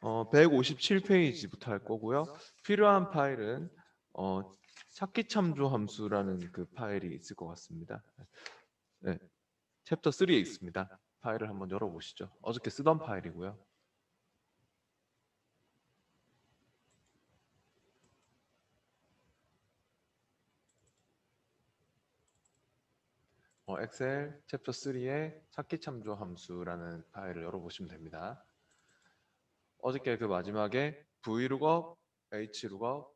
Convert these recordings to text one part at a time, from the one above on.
157페이지부터 할 거고요. 필요한 파일은 찾기 참조 함수라는 그 파일이 있을 것 같습니다. 네, 챕터 3에 있습니다. 파일을 한번 열어보시죠. 어저께 쓰던 파일이고요. 엑셀 챕터 3의 찾기 참조 함수라는 파일을 열어보시면 됩니다. 어저께 그 마지막에 VLOOKUP, HLOOKUP,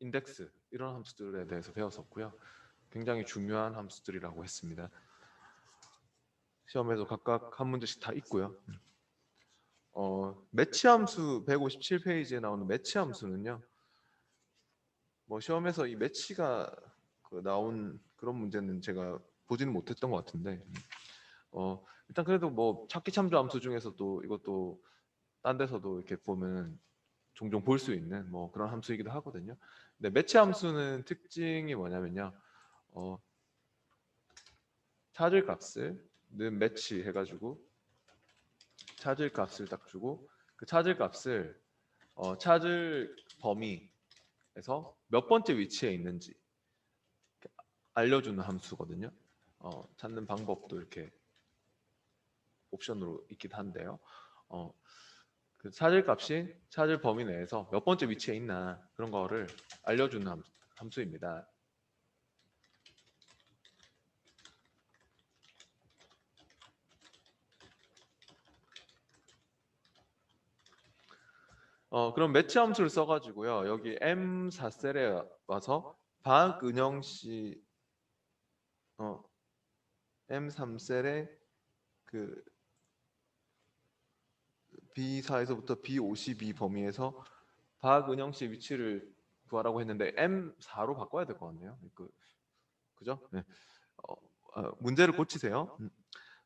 인덱스 이런 함수들에 대해서 배웠었고요. 굉장히 중요한 함수들이라고 했습니다. 시험에도 각각 한 문제씩 다 있고요. 매치 함수 157페이지에 나오는 매치 함수는요. 뭐 시험에서 이 매치가 나온 그런 문제는 제가 보지는 못했던 것 같은데 일단 그래도 뭐 찾기 참조 함수 중에서도 이것도 딴 데서도 이렇게 보면 종종 볼 수 있는 뭐 그런 함수이기도 하거든요. 근데 매치 함수는 특징이 뭐냐면요. 찾을 값을 는 매치 해가지고 찾을 값을 딱 주고 그 찾을 값을 찾을 범위에서 몇 번째 위치에 있는지 알려주는 함수거든요. 찾는 방법도 이렇게 옵션으로 있긴 한데요. 그 찾을 값이 찾을 범위 내에서 몇 번째 위치에 있나 그런 거를 알려주는 함수입니다. 그럼 매치 함수를 써가지고요. 여기 M4셀에 와서 박은영씨 M3셀에 그 B4에서부터 B52 범위에서 박은영씨 위치를 구하라고 했는데 M4로 바꿔야 될 것 같네요. 그죠? 네. 문제를 고치세요.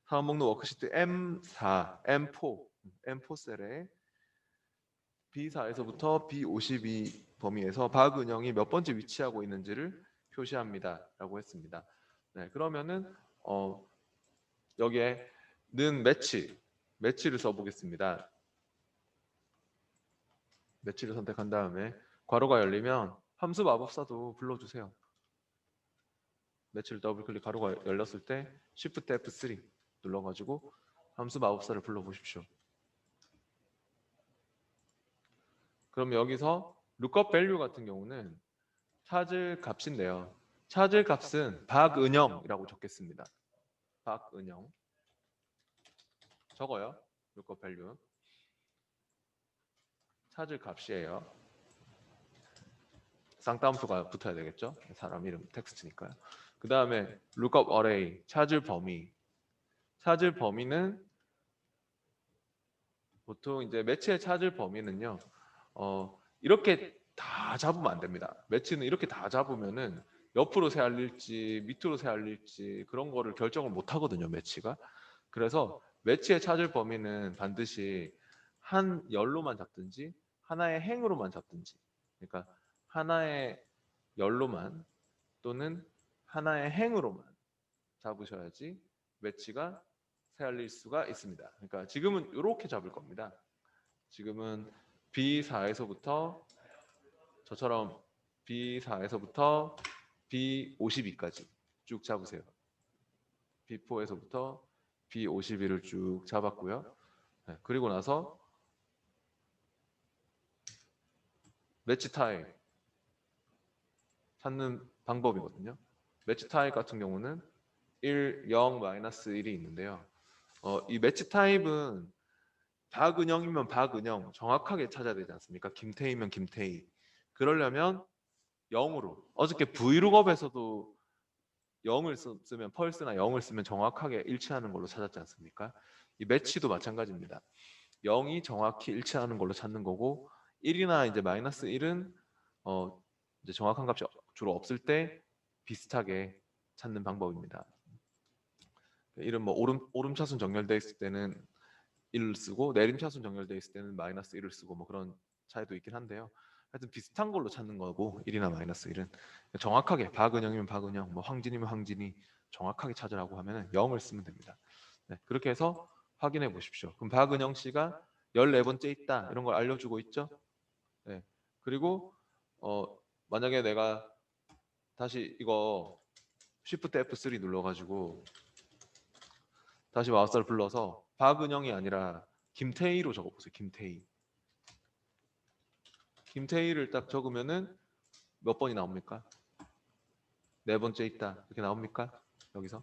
다음 목록 워크시트 M4, M4 셀에 B4에서부터 B52 범위에서 박은영이 몇 번째 위치하고 있는지를 표시합니다. 라고 했습니다. 네, 그러면은 여기에 는 매치를 써보겠습니다. 매치를 선택한 다음에 괄호가 열리면 함수 마법사도 불러주세요. 매치를 더블 클릭 괄호가 열렸을 때 Shift F3 눌러가지고 함수 마법사를 불러보십시오. 그럼 여기서 lookup value 같은 경우는 찾을 값인데요. 찾을 값은 박은영이라고 적겠습니다. 박은영 적어요. lookup value 찾을 값이에요. 쌍따옴표가 붙어야 되겠죠. 사람 이름 텍스트니까요. 그 다음에 lookup array 찾을 범위는 보통 이제 매치의 찾을 범위는요. 이렇게 다 잡으면 안 됩니다. 매치는 이렇게 다 잡으면은 옆으로 새알릴지 밑으로 새알릴지 그런 거를 결정을 못 하거든요. 매치가. 그래서 매치의 찾을 범위는 반드시 한 열로만 잡든지 하나의 행으로만 잡든지 그러니까 하나의 열로만 또는 하나의 행으로만 잡으셔야지 매치가 새알릴 수가 있습니다. 그러니까 지금은 이렇게 잡을 겁니다. 지금은 B4에서부터 저처럼 B4에서부터 B52까지 쭉 잡으세요. B4에서부터 B52를 쭉 잡았고요. 네, 그리고 나서 매치 타입 찾는 방법이거든요. 매치 타입 같은 경우는 1, 0, 마이너스 1이 있는데요. 이 매치 타입은 박은영이면 박은영 정확하게 찾아야 되지 않습니까? 김태희면 김태희. 그러려면 0으로 어저께 브이룩업에서도 0을 쓰면 펄스나 0을 쓰면 정확하게 일치하는 걸로 찾았지 않습니까? 이 매치도 마찬가지입니다. 0이 정확히 일치하는 걸로 찾는 거고 1이나 이제 마이너스 1은 이제 정확한 값이 주로 없을 때 비슷하게 찾는 방법입니다. 이런 뭐 오름차순 정렬되어 있을 때는 1을 쓰고 내림차순 정렬되어 있을 때는 마이너스 1을 쓰고 뭐 그런 차이도 있긴 한데요. 하여튼 비슷한 걸로 찾는 거고 1이나 마이너스 1은 정확하게 박은영이면 박은영, 뭐 황진이면 황진이 정확하게 찾으라고 하면 0을 쓰면 됩니다. 네, 그렇게 해서 확인해 보십시오. 그럼 박은영 씨가 14번째 있다 이런 걸 알려주고 있죠. 네. 그리고 만약에 내가 다시 이거 Shift F3 눌러가지고 다시 마우스를 불러서 박은영이 아니라 김태희로 적어보세요. 김태희. 김태희를 딱 적으면은 몇 번이 나옵니까? 4번째 있다 이렇게 나옵니까? 여기서.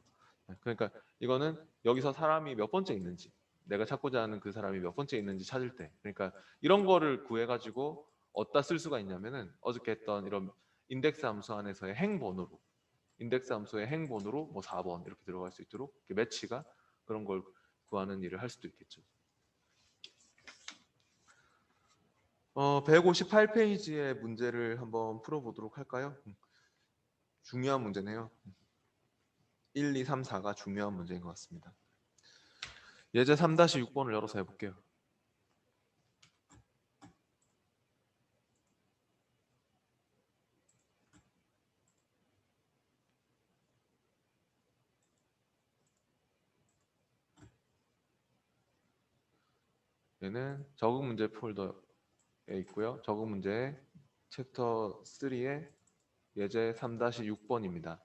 그러니까 이거는 여기서 사람이 몇 번째 있는지, 내가 찾고자 하는 그 사람이 몇 번째 있는지 찾을 때, 그러니까 이런 거를 구해가지고 어디다 쓸 수가 있냐면은 어저께 했던 이런 인덱스 함수 안에서의 행번호로, 인덱스 함수의 행번호로 뭐 4번 이렇게 들어갈 수 있도록 이렇게 매치가 그런 걸 구하는 일을 할 수도 있겠죠. 158페이지의 문제를 한번 풀어보도록 할까요? 중요한 문제네요. 1, 2, 3, 4가 중요한 문제인 것 같습니다. 예제 3-6번을 열어서 해볼게요. 얘는 적응 문제 폴더에 있고요. 적응 문제 챕터 3의 예제 3-6번입니다.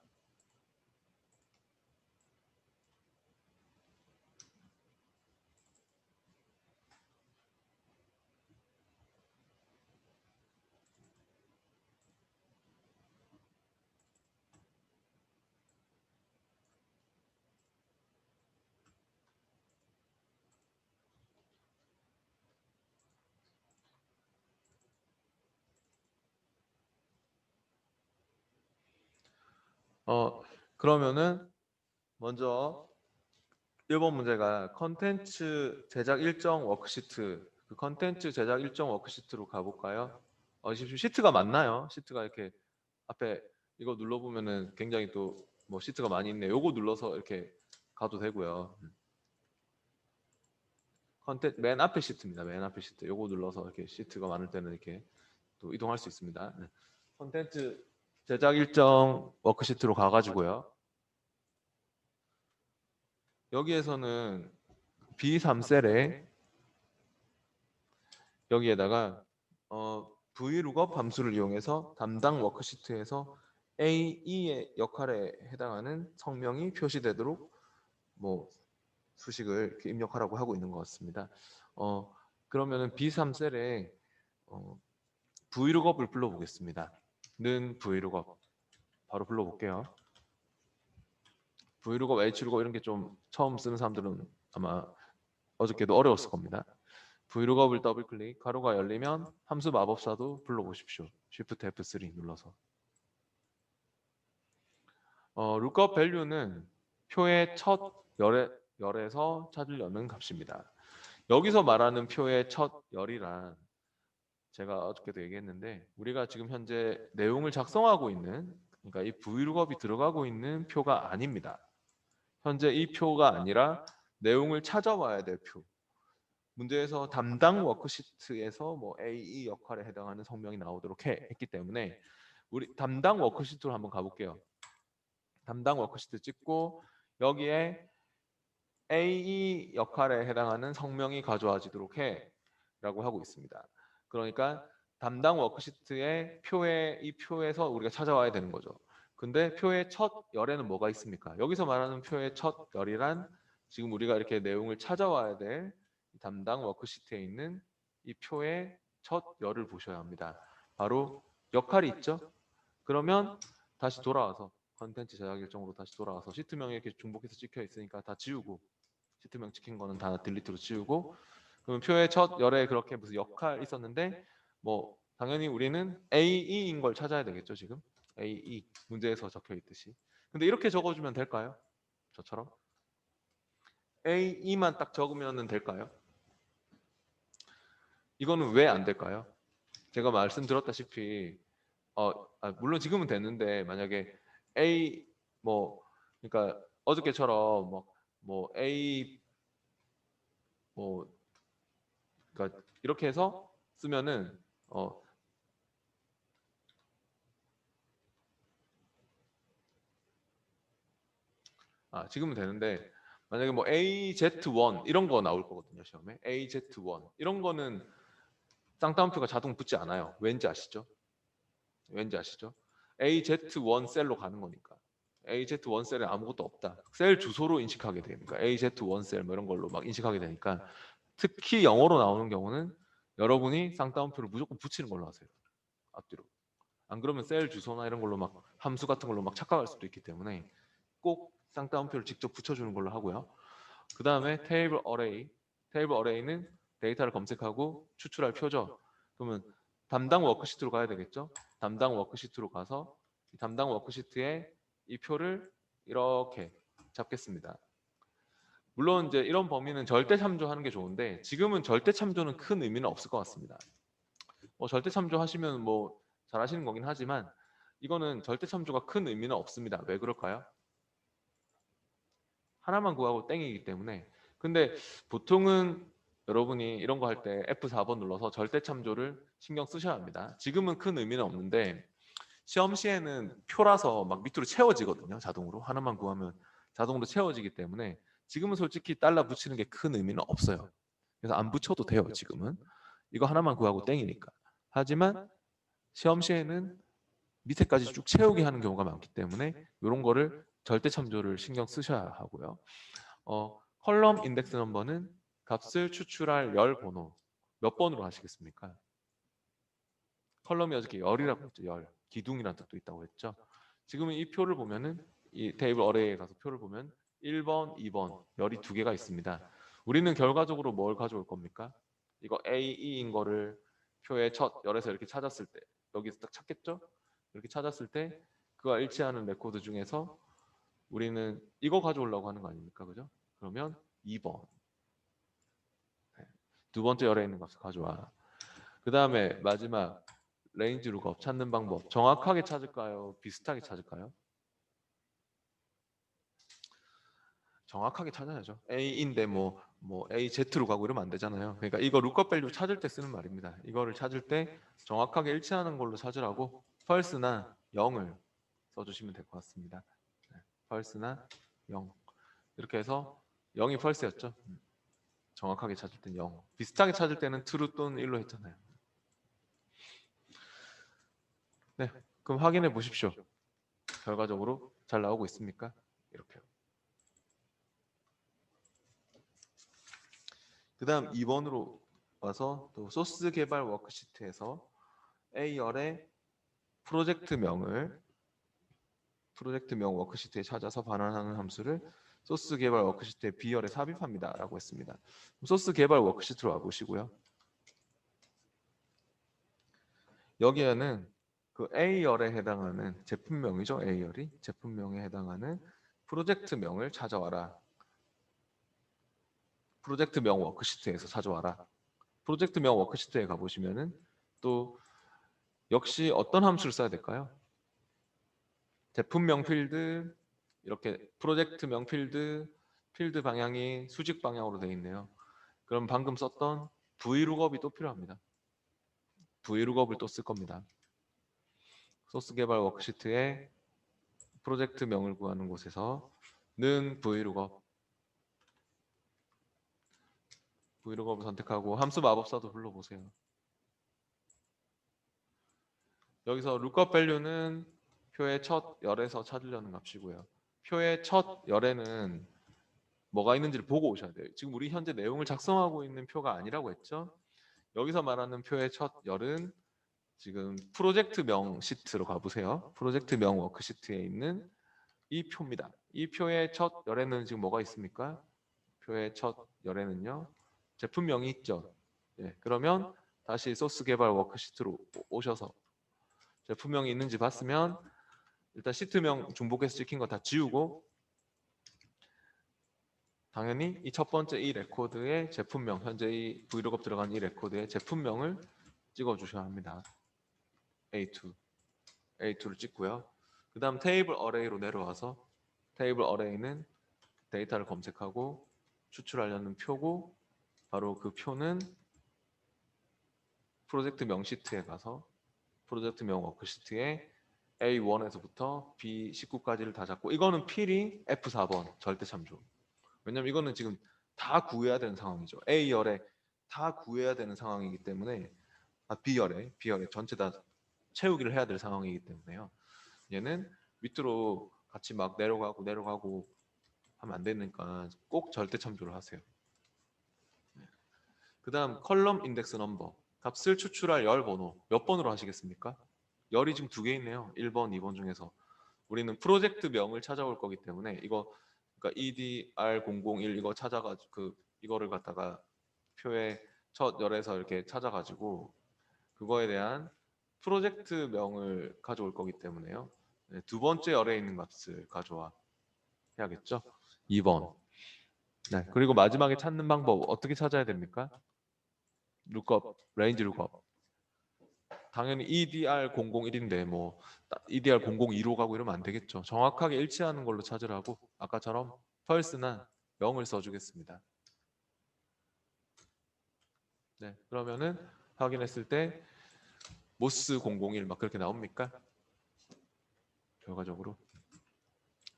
그러면은 먼저 1번 문제가 컨텐츠 제작 일정 워크시트, 그 컨텐츠 제작 일정 워크시트로 가볼까요? 지금 시트가 많나요? 시트가 이렇게 앞에 이거 눌러보면은 굉장히 또 뭐 시트가 많이 있네. 요거 눌러서 이렇게 가도 되고요. 컨텐츠 맨 앞에 시트입니다. 맨 앞에 시트. 요거 눌러서 이렇게 시트가 많을 때는 이렇게 또 이동할 수 있습니다. 네. 컨텐츠 제작 일정 워크시트로 가가지고요. 여기에서는 B3셀에 여기에다가 vlookup 함수를 이용해서 담당 워크시트에서 A, E의 역할에 해당하는 성명이 표시되도록 뭐 수식을 이렇게 입력하라고 하고 있는 것 같습니다. 그러면은 B3셀에 vlookup을 불러보겠습니다. 는 vlookup 바로 불러볼게요. vlookup, hlookup 이런 게 좀 처음 쓰는 사람들은 아마 어저께도 어려웠을 겁니다. vlookup을 더블 클릭, 가로가 열리면 함수 마법사도 불러보십시오. Shift F3 눌러서. lookup value는 표의 첫 열에서 찾으려는 값입니다. 여기서 말하는 표의 첫 열이란 제가 어저께도 얘기했는데 우리가 지금 현재 내용을 작성하고 있는, 그러니까 이 vlookup이 들어가고 있는 표가 아닙니다. 현재 이 표가 아니라 내용을 찾아와야 될 표. 문제에서 담당 워크시트에서 뭐 A, E 역할에 해당하는 성명이 나오도록 했기 때문에 우리 담당 워크시트로 한번 가볼게요. 담당 워크시트 찍고 여기에 A, E 역할에 해당하는 성명이 가져와지도록 해 라고 하고 있습니다. 그러니까 담당 워크시트의 이 표에서 우리가 찾아와야 되는 거죠. 근데 표의 첫 열에는 뭐가 있습니까? 여기서 말하는 표의 첫 열이란 지금 우리가 이렇게 내용을 찾아와야 될 담당 워크시트에 있는 이 표의 첫 열을 보셔야 합니다. 바로 역할이 있죠? 그러면 다시 돌아와서 컨텐츠 제작 일정으로 다시 돌아와서 시트명에 이렇게 중복해서 찍혀 있으니까 다 지우고, 시트명 찍힌 거는 다 딜리트로 지우고, 그러면 표의 첫 열에 그렇게 무슨 역할 있었는데 뭐 당연히 우리는 AE인 걸 찾아야 되겠죠. 지금 AE 문제에서 적혀 있듯이. 근데 이렇게 적어주면 될까요? 저처럼 AE만 딱 적으면 될까요? 이거는 왜 안 될까요? 제가 말씀드렸다시피 물론 지금은 됐는데 만약에 A 뭐 그러니까 어저께처럼 뭐 A 뭐 그러니까 이렇게 해서 쓰면은 지금은 되는데 만약에 뭐 AZ1 이런 거 나올 거거든요, 시험에. AZ1 이런 거는 쌍따옴표가 자동 붙지 않아요. 왠지 아시죠? 왠지 아시죠? AZ1 셀로 가는 거니까. AZ1 셀에 아무것도 없다. 셀 주소로 인식하게 되니까 AZ1 셀 뭐 이런 걸로 막 인식하게 되니까 특히 영어로 나오는 경우는 여러분이 쌍따옴표를 무조건 붙이는 걸로 하세요. 앞뒤로. 안 그러면 셀 주소나 이런 걸로 막 함수 같은 걸로 막 착각할 수도 있기 때문에 꼭 쌍따옴표를 직접 붙여주는 걸로 하고요. 그 다음에 테이블 어레이. 테이블 어레이는 데이터를 검색하고 추출할 표죠. 그러면 담당 워크시트로 가야 되겠죠. 담당 워크시트로 가서 담당 워크시트에 이 표를 이렇게 잡겠습니다. 물론 이제 이런 범위는 절대 참조하는 게 좋은데 지금은 절대 참조는 큰 의미는 없을 것 같습니다. 뭐 절대 참조하시면 뭐 잘하시는 거긴 하지만 이거는 절대 참조가 큰 의미는 없습니다. 왜 그럴까요? 하나만 구하고 땡이기 때문에. 근데 보통은 여러분이 이런 거 할 때 F4번 눌러서 절대 참조를 신경 쓰셔야 합니다. 지금은 큰 의미는 없는데 시험 시에는 표라서 막 밑으로 채워지거든요. 자동으로. 하나만 구하면 자동으로 채워지기 때문에 지금은 솔직히 달러 붙이는 게 큰 의미는 없어요. 그래서 안 붙여도 돼요. 지금은. 이거 하나만 구하고 땡이니까. 하지만 시험 시에는 밑에까지 쭉 채우게 하는 경우가 많기 때문에 이런 거를 절대 참조를 신경 쓰셔야 하고요. 컬럼 인덱스 넘버는 값을 추출할 열 번호 몇 번으로 하시겠습니까? 컬럼이 어저께 열이라고 했죠. 열. 기둥이라는 뜻도 있다고 했죠. 지금은 이 표를 보면은 이 테이블 어레이에 가서 표를 보면 1번, 2번 열이 두 개가 있습니다. 우리는 결과적으로 뭘 가져올 겁니까? 이거 A, E인 거를 표의 첫 열에서 이렇게 찾았을 때 여기서 딱 찾겠죠? 이렇게 찾았을 때 그와 일치하는 레코드 중에서 우리는 이거 가져오려고 하는 거 아닙니까? 그죠? 그러면 2번. 두 번째 열에 있는 값을 가져와. 그 다음에 마지막 레인지 룩업 찾는 방법. 정확하게 찾을까요? 비슷하게 찾을까요? 정확하게 찾아야죠. A인데 뭐 AZ로 가고 이러면 안 되잖아요. 그러니까 이거 룩업 밸류 찾을 때 쓰는 말입니다. 이거를 찾을 때 정확하게 일치하는 걸로 찾으라고 false나 0을 써주시면 될 것 같습니다. false나 0 이렇게 해서 0이 false였죠. 정확하게 찾을 땐 0. 비슷하게 찾을 때는 true 또는 1로 했잖아요. 네, 그럼 확인해 보십시오. 결과적으로 잘 나오고 있습니까? 이렇게요. 그 다음 2번으로 와서 또 소스 개발 워크시트에서 A열의 프로젝트명 워크시트에 찾아서 반환하는 함수를 소스 개발 워크시트의 B열에 삽입합니다 라고 했습니다. 소스 개발 워크시트로 와보시고요. 여기에는 그 A열에 해당하는 제품명이죠. A열이 제품명에 해당하는 프로젝트명을 찾아와라. 프로젝트명 워크시트에서 찾아와라. 프로젝트명 워크시트에 가보시면은 또 역시 어떤 함수를 써야 될까요? 제품명 필드 이렇게 프로젝트명 필드 방향이 수직 방향으로 되어 있네요. 그럼 방금 썼던 vlookup이 또 필요합니다. vlookup을 또 쓸 겁니다. 소스 개발 워크시트에 프로젝트명을 구하는 곳에서 는 vlookup을 선택하고 함수 마법사도 불러보세요. 여기서 lookup value는 표의 첫 열에서 찾으려는 값이고요. 표의 첫 열에는 뭐가 있는지를 보고 오셔야 돼요. 지금 우리 현재 내용을 작성하고 있는 표가 아니라고 했죠. 여기서 말하는 표의 첫 열은 지금 프로젝트명 시트로 가보세요. 프로젝트명 워크시트에 있는 이 표입니다. 이 표의 첫 열에는 지금 뭐가 있습니까? 표의 첫 열에는요. 제품명이 있죠. 예, 그러면 다시 소스 개발 워크시트로 오셔서 제품명이 있는지 봤으면 일단 시트명 중복해서 찍힌 거 다 지우고 당연히 이 첫 번째 이 레코드의 제품명 현재 이 브이로그 들어간 이 레코드의 제품명을 찍어 주셔야 합니다. A2를 찍고요. 그 다음 테이블 어레이로 내려와서 테이블 어레이는 데이터를 검색하고 추출하려는 표고 바로 그 표는 프로젝트 명 시트에 가서 프로젝트 명 워크시트에 A1에서부터 B19까지를 다 잡고 이거는 필히 F4번 절대 참조. 왜냐면 이거는 지금 다 구해야 되는 상황이죠. A열에 다 구해야 되는 상황이기 때문에 B열에 전체 다 채우기를 해야 될 상황이기 때문에요. 얘는 밑으로 같이 막 내려가고 하면 안 되니까 꼭 절대 참조를 하세요. 그 다음 컬럼 인덱스 넘버, 값을 추출할 열 번호 몇 번으로 하시겠습니까? 열이 지금 두 개 있네요. 1번, 2번 중에서 우리는 프로젝트 명을 찾아올 거기 때문에 이거 그러니까 EDR001 이거 찾아가지고 이거를 갖다가 표의 첫 열에서 이렇게 찾아가지고 그거에 대한 프로젝트 명을 가져올 거기 때문에요. 네, 두 번째 열에 있는 값을 가져와 해야겠죠. 2번. 네, 그리고 마지막에 찾는 방법 어떻게 찾아야 됩니까? 룩업, 레인지 룩업. 당연히 EDR001인데 뭐 EDR002로 가고 이러면 안 되겠죠. 정확하게 일치하는 걸로 찾으라고 아까처럼 펄스나 0을 써주겠습니다. 네, 그러면은 확인했을 때 모스 001 막 그렇게 나옵니까? 결과적으로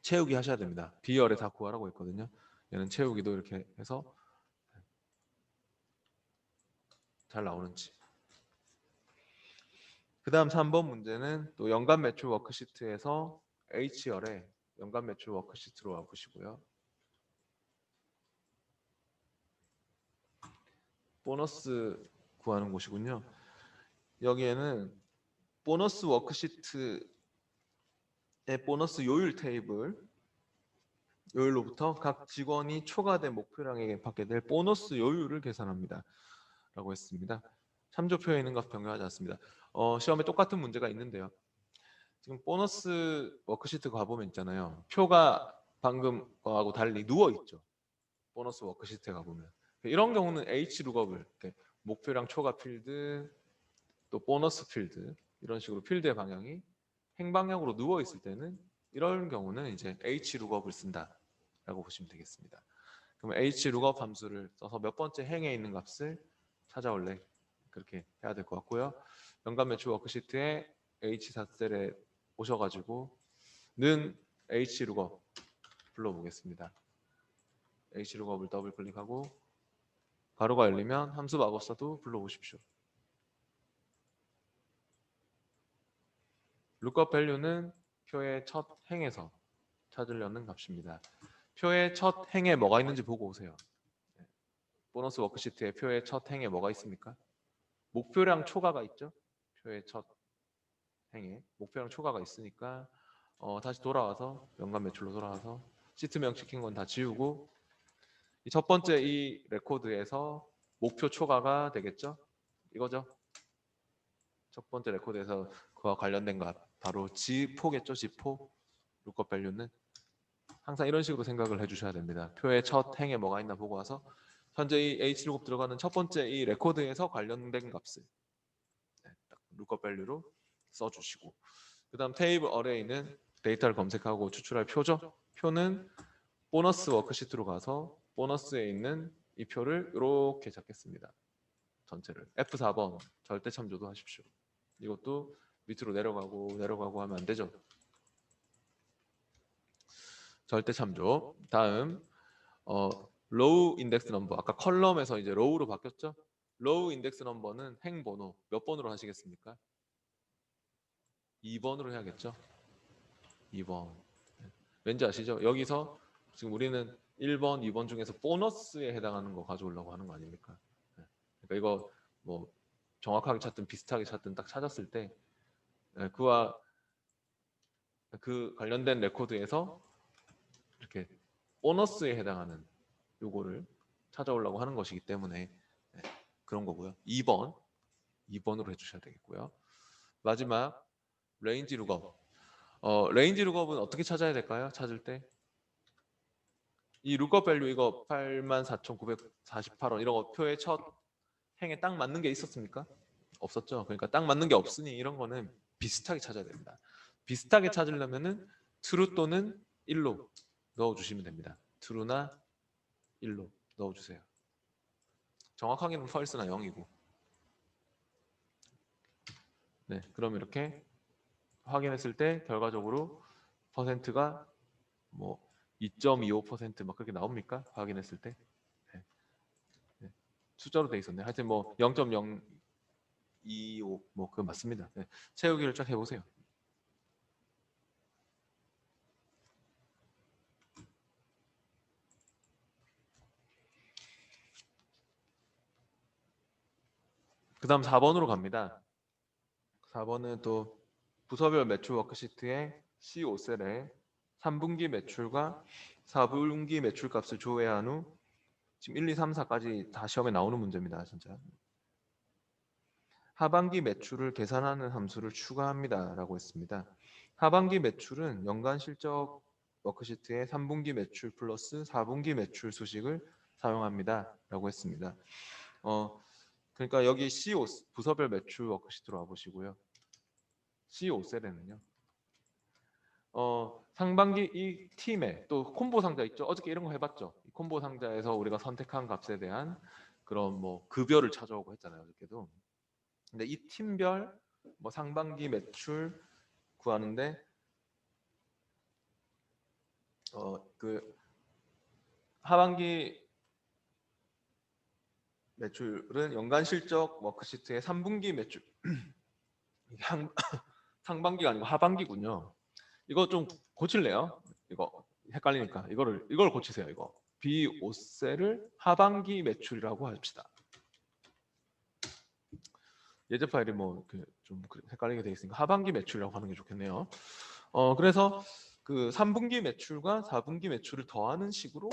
채우기 하셔야 됩니다. B열에 다 구하라고 했거든요. 얘는 채우기도 이렇게 해서 잘 나오는지. 그 다음 3번 문제는 또 연간 매출 워크시트에서 H열에 연간 매출 워크시트로 와보시고요. 보너스 구하는 곳이군요. 여기에는 보너스 워크시트의 보너스 요율 테이블 요율로부터 각 직원이 초과된 목표량에게 받게 될 보너스 요율을 계산합니다. 라고 했습니다. 참조표에 있는 것 변경하지 않습니다. 시험에 똑같은 문제가 있는데요. 지금 보너스 워크시트 가보면 있잖아요. 표가 방금 거하고 달리 누워있죠. 보너스 워크시트에 가보면. 이런 경우는 H룩업을 목표량 초과 필드 또 보너스 필드 이런 식으로 필드의 방향이 행방향으로 누워 있을 때는 이런 경우는 이제 H룩업을 쓴다라고 보시면 되겠습니다. 그럼 H룩업 함수를 써서 몇 번째 행에 있는 값을 찾아올래 그렇게 해야 될 것 같고요. 연간 매출 워크시트에 H4셀에 오셔가지고 는 H룩업 불러보겠습니다. H룩업을 더블 클릭하고 가로가 열리면 함수 마법사도 불러보십시오. 룩업 밸류는 표의 첫 행에서 찾으려는 값입니다. 표의 첫 행에 뭐가 있는지 보고 오세요. 보너스 워크시트의 표의 첫 행에 뭐가 있습니까? 목표량 초과가 있죠. 표의 첫 행에 목표량 초과가 있으니까 다시 돌아와서 연간 매출로 돌아와서 시트명 시킨 건 다 지우고 첫 번째 이 레코드에서 목표 초과가 되겠죠. 이거죠. 첫 번째 레코드에서 그와 관련된 값 바로 G4겠죠. G4 룩업 밸류는 항상 이런 식으로 생각을 해주셔야 됩니다. 표의 첫 행에 뭐가 있나 보고 와서 현재 이 H 룩업 들어가는 첫 번째 이 레코드에서 관련된 값을 룩업 밸류로 써주시고 그 다음 테이블 어레이는 데이터를 검색하고 추출할 표죠. 표는 보너스 워크시트로 가서 보너스에 있는 이 표를 이렇게 잡겠습니다. 전체를 F4번 절대 참조도 하십시오. 이것도 밑으로 내려가고 하면 안 되죠. 절대 참조. 다음 로우 인덱스 넘버 아까 컬럼에서 이제 로우로 바뀌었죠. 로우 인덱스 넘버는 행 번호 몇 번으로 하시겠습니까? 2번으로 해야겠죠. 2번. 왠지 아시죠? 여기서 지금 우리는 1번, 2번 중에서 보너스에 해당하는 거 가져오려고 하는 거 아닙니까? 그러니까 이거 뭐 정확하게 찾든 비슷하게 찾든 딱 찾았을 때 그와 그 관련된 레코드에서 이렇게 보너스에 해당하는 요거를 찾아오려고 하는 것이기 때문에 그런 거고요. 2번으로 해주셔야 되겠고요. 마지막 레인지 룩업. 레인지 룩업은 어떻게 찾아야 될까요? 찾을 때 이 룩업 밸류 이거 84,948원 이런 거 표의 첫 행에 딱 맞는 게 있었습니까? 없었죠. 그러니까 딱 맞는 게 없으니 이런 거는 비슷하게 찾아야 됩니다. 비슷하게 찾으려면은 true 또는 1로 넣어주시면 됩니다. true나 1로 넣어주세요. 정확하게는 false나 0이고 네, 그럼 이렇게 확인했을 때 결과적으로 퍼센트가 뭐 2.25%막 그렇게 나옵니까? 확인했을 때? 네. 네. 숫자로 돼 있었네. 하여튼 뭐 0.025 뭐 그거 맞습니다. 네. 채우기를 쫙 해보세요. 그 다음 4번으로 갑니다. 4번은 또 부서별 매출 워크시트에 C5셀에 3분기 매출과 4분기 매출값을 조회한 후 지금 1, 2, 3, 4까지 다 시험에 나오는 문제입니다. 진짜. 하반기 매출을 계산하는 함수를 추가합니다. 라고 했습니다. 하반기 매출은 연간 실적 워크시트에 3분기 매출 플러스 4분기 매출 수식을 사용합니다. 라고 했습니다. 그러니까 여기 C5 부서별 매출 워크시트로 와보시고요. C5셀에는요. 상반기 이 팀에 또 콤보 상자 있죠. 어저께 이런 거 해봤죠. 이 콤보 상자에서 우리가 선택한 값에 대한 그런 뭐 급여를 찾아오고 했잖아요. 어저께도. 근데 이 팀별 뭐 상반기 매출 구하는데 그 하반기 매출은 연간 실적 워크시트의 3분기 매출 상반기가 아니고 하반기군요. 이거 좀 고칠래요? 이거 헷갈리니까 이걸 고치세요. 이거 B5셀을 하반기 매출이라고 합시다. 예제 파일이 뭐 좀 헷갈리게 돼 있으니까 하반기 매출이라고 하는 게 좋겠네요. 그래서 그 3분기 매출과 4분기 매출을 더하는 식으로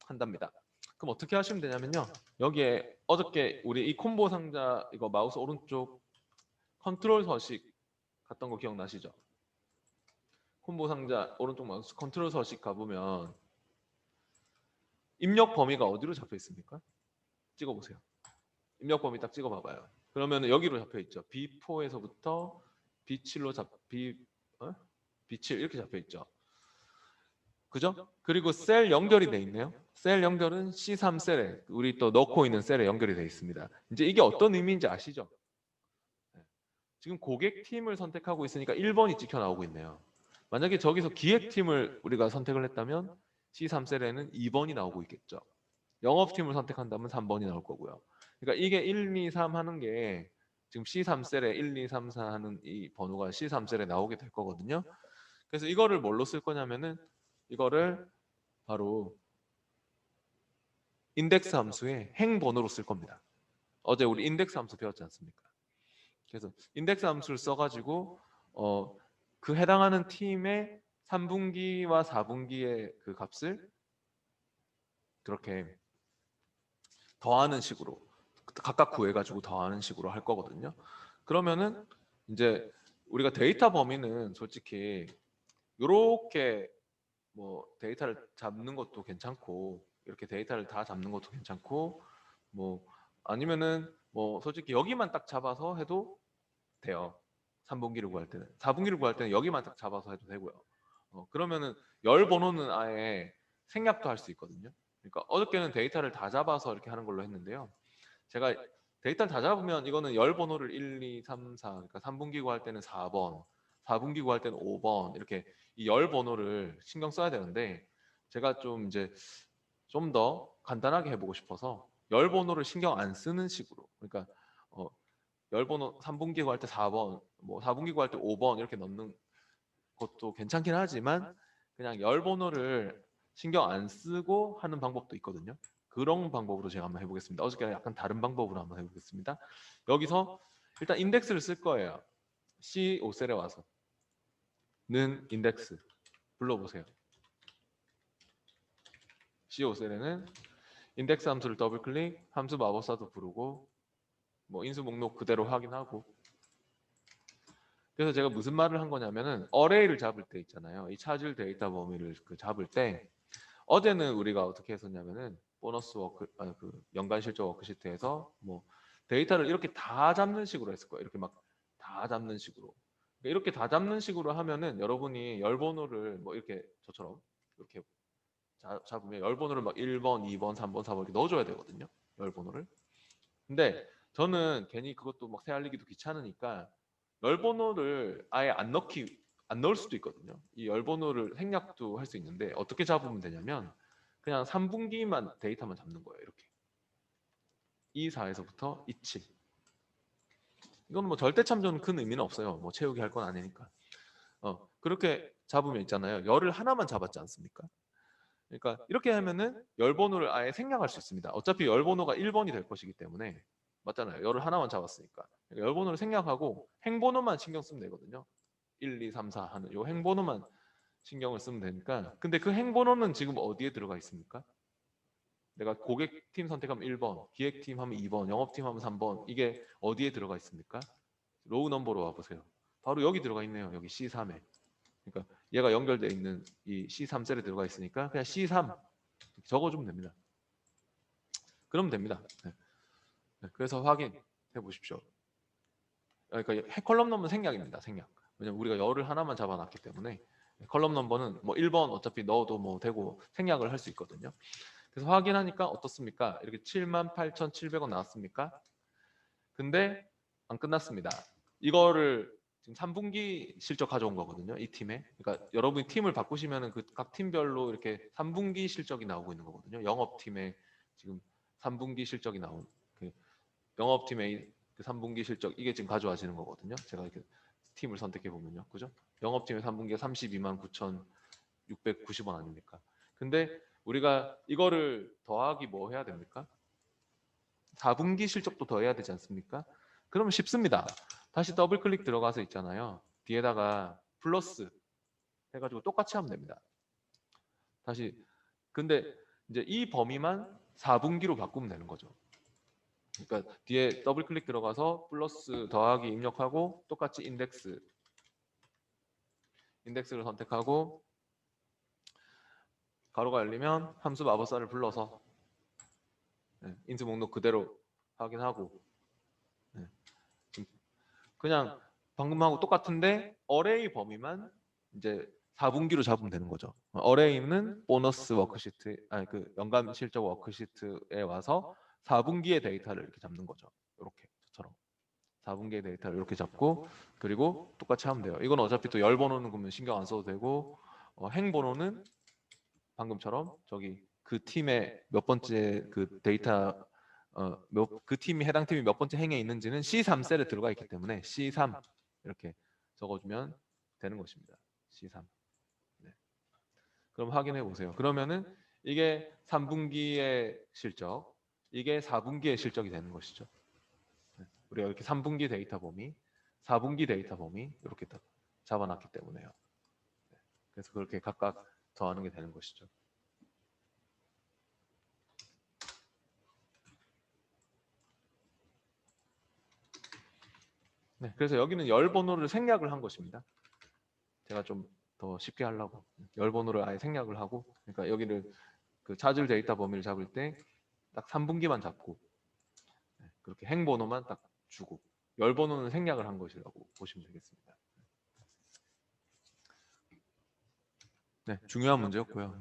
한답니다. 그럼 어떻게 하시면 되냐면요. 여기에 어저께 우리 이 콤보 상자 이거 마우스 오른쪽 컨트롤 서식 갔던 거 기억나시죠? 콤보 상자 오른쪽 마우스 컨트롤 서식 가보면 입력 범위가 어디로 잡혀 있습니까? 찍어보세요. 입력 범위 딱 찍어봐봐요. 그러면 여기로 잡혀 있죠. B4에서부터 B7로 B7 이렇게 잡혀 있죠. 그죠? 그리고 셀 연결이 돼 있네요. 셀 연결은 C3셀에 우리 또 넣고 있는 셀에 연결이 돼 있습니다. 이제 이게 어떤 의미인지 아시죠? 지금 고객팀을 선택하고 있으니까 1번이 찍혀 나오고 있네요. 만약에 저기서 기획팀을 우리가 선택을 했다면 C3셀에는 2번이 나오고 있겠죠. 영업팀을 선택한다면 3번이 나올 거고요. 그러니까 이게 1, 2, 3 하는 게 지금 C3셀에 1, 2, 3, 4 하는 이 번호가 C3셀에 나오게 될 거거든요. 그래서 이거를 뭘로 쓸 거냐면은 이거를 바로 인덱스 함수의 행번호로 쓸 겁니다. 어제 우리 인덱스 함수 배웠지 않습니까? 그래서 인덱스 함수를 써가지고 그 해당하는 팀의 3분기와 4분기의 그 값을 그렇게 더하는 식으로 각각 구해가지고 더하는 식으로 할 거거든요. 그러면은 이제 우리가 데이터 범위는 솔직히 이렇게 뭐 데이터를 잡는 것도 괜찮고 이렇게 데이터를 다 잡는 것도 괜찮고 뭐 아니면은 뭐 솔직히 여기만 딱 잡아서 해도 돼요. 3분기를 구할 때는 4분기를 구할 때는 여기만 딱 잡아서 해도 되고요. 그러면은 열 번호는 아예 생략도 할 수 있거든요. 그러니까 어저께는 데이터를 다 잡아서 이렇게 하는 걸로 했는데요. 제가 데이터를 다 잡으면 이거는 열 번호를 1, 2, 3, 4 그러니까 3분기 구할 때는 4번 4분기 구할 때는 5번 이렇게 이 열 번호를 신경 써야 되는데 제가 좀 이제 좀 더 간단하게 해보고 싶어서 열 번호를 신경 안 쓰는 식으로 그러니까 열 번호 3분기 구할 때 4번 뭐 4분기 구할 때 5번 이렇게 넣는 것도 괜찮긴 하지만 그냥 열 번호를 신경 안 쓰고 하는 방법도 있거든요. 그런 방법으로 제가 한번 해보겠습니다. 어저께 약간 다른 방법으로 한번 해보겠습니다. 여기서 일단 인덱스를 쓸 거예요. C5셀에 와서 는 인덱스 불러보세요. C5셀에는 인덱스 함수를 더블 클릭, 함수 마법사도 부르고 뭐 인수 목록 그대로 확인하고 그래서 제가 무슨 말을 한 거냐면은 어레이를 잡을 때 있잖아요. 이 찾을 데이터 범위를 잡을 때 어제는 우리가 어떻게 했었냐면은 보너스 워크 그 연간 실적 워크시트에서 뭐 데이터를 이렇게 다 잡는 식으로 했을 거예요. 이렇게 막 다 잡는 식으로. 그러니까 이렇게 다 잡는 식으로 하면은 여러분이 열 번호를 뭐 이렇게 저처럼 이렇게 잡으면 열 번호를 막 1번, 2번, 3번, 4번 이렇게 넣어줘야 되거든요. 열 번호를. 근데 저는 괜히 그것도 막 새알리기도 귀찮으니까 열 번호를 아예 안 넣을 수도 있거든요. 이 열 번호를 생략도 할 수 있는데 어떻게 잡으면 되냐면 그냥 3분기만 데이터만 잡는 거예요. 이렇게 24에서부터 27. 이건 뭐 절대 참조는 큰 의미는 없어요. 뭐 채우기 할 건 아니니까. 그렇게 잡으면 있잖아요. 열을 하나만 잡았지 않습니까? 그러니까 이렇게 하면은 열 번호를 아예 생략할 수 있습니다. 어차피 열 번호가 1번이 될 것이기 때문에 맞잖아요. 열을 하나만 잡았으니까. 그러니까 열 번호를 생략하고 행 번호만 신경 쓰면 되거든요. 1, 2, 3, 4 하는 요 행 번호만 신경을 쓰면 되니까. 근데 그 행 번호는 지금 어디에 들어가 있습니까? 내가 고객팀 선택하면 1번, 기획팀 하면 2번, 영업팀 하면 3번. 이게 어디에 들어가 있습니까? 로우 넘버로 와보세요. 바로 여기 들어가 있네요. 여기 C3에. 그러니까 얘가 연결되어 있는 이 C3셀에 들어가 있으니까 그냥 C3 적어주면 됩니다. 그러면 됩니다. 네. 그래서 확인해 보십시오. 그러니까 컬럼 넘버는 생략입니다. 생략. 왜냐면 우리가 열을 하나만 잡아놨기 때문에 컬럼 넘버는 뭐 1번 어차피 넣어도 뭐 되고 생략을 할 수 있거든요. 그래서 확인하니까 어떻습니까? 이렇게 78,700원 나왔습니까? 근데 안 끝났습니다. 이거를 지금 3분기 실적 가져온 거거든요. 이 팀에. 그러니까 여러분이 팀을 바꾸시면은 그 각 팀별로 이렇게 3분기 실적이 나오고 있는 거거든요. 영업팀에 지금 3분기 실적이 나온 그 영업팀의 그 3분기 실적 이게 지금 가져와지는 거거든요. 제가 이렇게 팀을 선택해 보면요. 그죠? 영업팀의 3분기가 32만 9,690원 아닙니까? 근데 우리가 이거를 더하기 뭐 해야 됩니까? 4분기 실적도 더해야 되지 않습니까? 그러면 쉽습니다. 다시 더블 클릭 들어가서 있잖아요. 뒤에다가 플러스 해가지고 똑같이 하면 됩니다. 다시 근데 이제 이 범위만 4분기로 바꾸면 되는 거죠. 그러니까 뒤에 더블 클릭 들어가서 플러스 더하기 입력하고 똑같이 인덱스를 선택하고 가로가 열리면 함수 마법사를 불러서 인수 목록 그대로 확인하고 그냥 방금하고 똑같은데 어레이 범위만 이제 4분기로 잡으면 되는 거죠. 어레이는 보너스 워크시트 아니 그 연간 실적 워크시트에 와서 4분기의 데이터를 이렇게 잡는 거죠. 이렇게 저처럼 4분기의 데이터를 이렇게 잡고 그리고 똑같이 하면 돼요. 이건 어차피 또 열 번호는 그러면 신경 안 써도 되고 행 번호는 방금처럼 저기 그 팀의 몇 번째 그 데이터 그 팀이 해당 팀이 몇 번째 행에 있는지는 C3셀에 들어가 있기 때문에 C3 이렇게 적어주면 되는 것입니다. C3. 네. 그럼 확인해 보세요. 그러면은 이게 3분기의 실적, 이게 4분기의 실적이 되는 것이죠. 네. 우리가 이렇게 3분기 데이터 범위, 4분기 데이터 범위 이렇게 딱 잡아놨기 때문에요. 네. 그래서 그렇게 각각 더하는 게 되는 것이죠. 네, 그래서 여기는 열 번호를 생략을 한 것입니다. 제가 좀 더 쉽게 하려고 열 번호를 아예 생략을 하고, 그러니까 여기를 그 찾을 데이터 범위를 잡을 때 딱 3분기만 잡고 그렇게 행 번호만 딱 주고 열 번호는 생략을 한 것이라고 보시면 되겠습니다. 네, 중요한 문제였고요.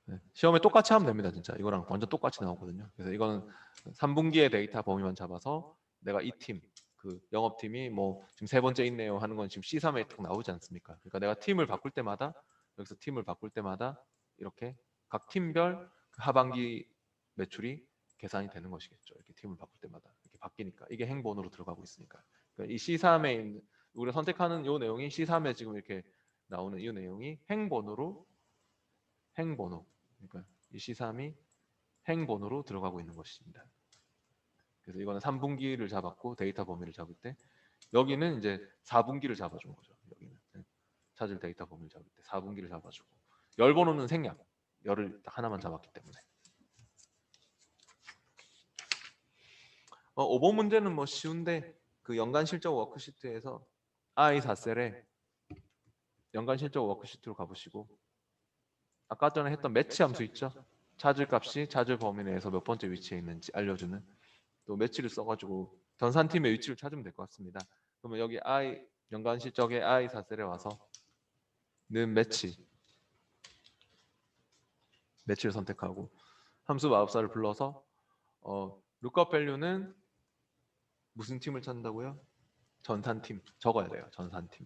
네, 시험에 똑같이 하면 됩니다. 진짜 이거랑 완전 똑같이 나오거든요. 그래서 이거는 3분기의 데이터 범위만 잡아서 내가 이 팀, 그 영업팀이 뭐 지금 세 번째 있네요 하는 건 지금 C3에 딱 나오지 않습니까? 그러니까 내가 팀을 바꿀 때마다 여기서 팀을 바꿀 때마다 이렇게 각 팀별 그 하반기 매출이 계산이 되는 것이겠죠. 이렇게 팀을 바꿀 때마다 이렇게 바뀌니까 이게 행본으로 들어가고 있으니까. 그러니까 이 C3에 있는 우리가 선택하는 이 내용이 C3에 지금 이렇게 나오는 이 내용이 행본으로 행번호, 그러니까 이 C3이 행번호로 들어가고 있는 것입니다. 그래서 이거는 3분기를 잡았고 데이터 범위를 잡을 때 여기는 이제 4분기를 잡아준 거죠. 여기는 찾을 데이터 범위를 잡을 때 4분기를 잡아주고 열 번호는 생략, 열을 딱 하나만 잡았기 때문에. 5번 문제는 뭐 쉬운데 그 연간 실적 워크시트에서 I4셀에 연간 실적 워크시트로 가보시고 아까 전에 했던 매치 함수 있죠? 찾을 값이 찾을 범위 내에서 몇 번째 위치에 있는지 알려주는 또 매치를 써가지고 전산팀의 위치를 찾으면 될 것 같습니다. 그러면 여기 I 연간 실적의 I4셀에 와서 는 매치를 선택하고 함수 마법사를 불러서 lookup value는 무슨 팀을 찾는다고요? 전산팀 적어야 돼요. 전산팀.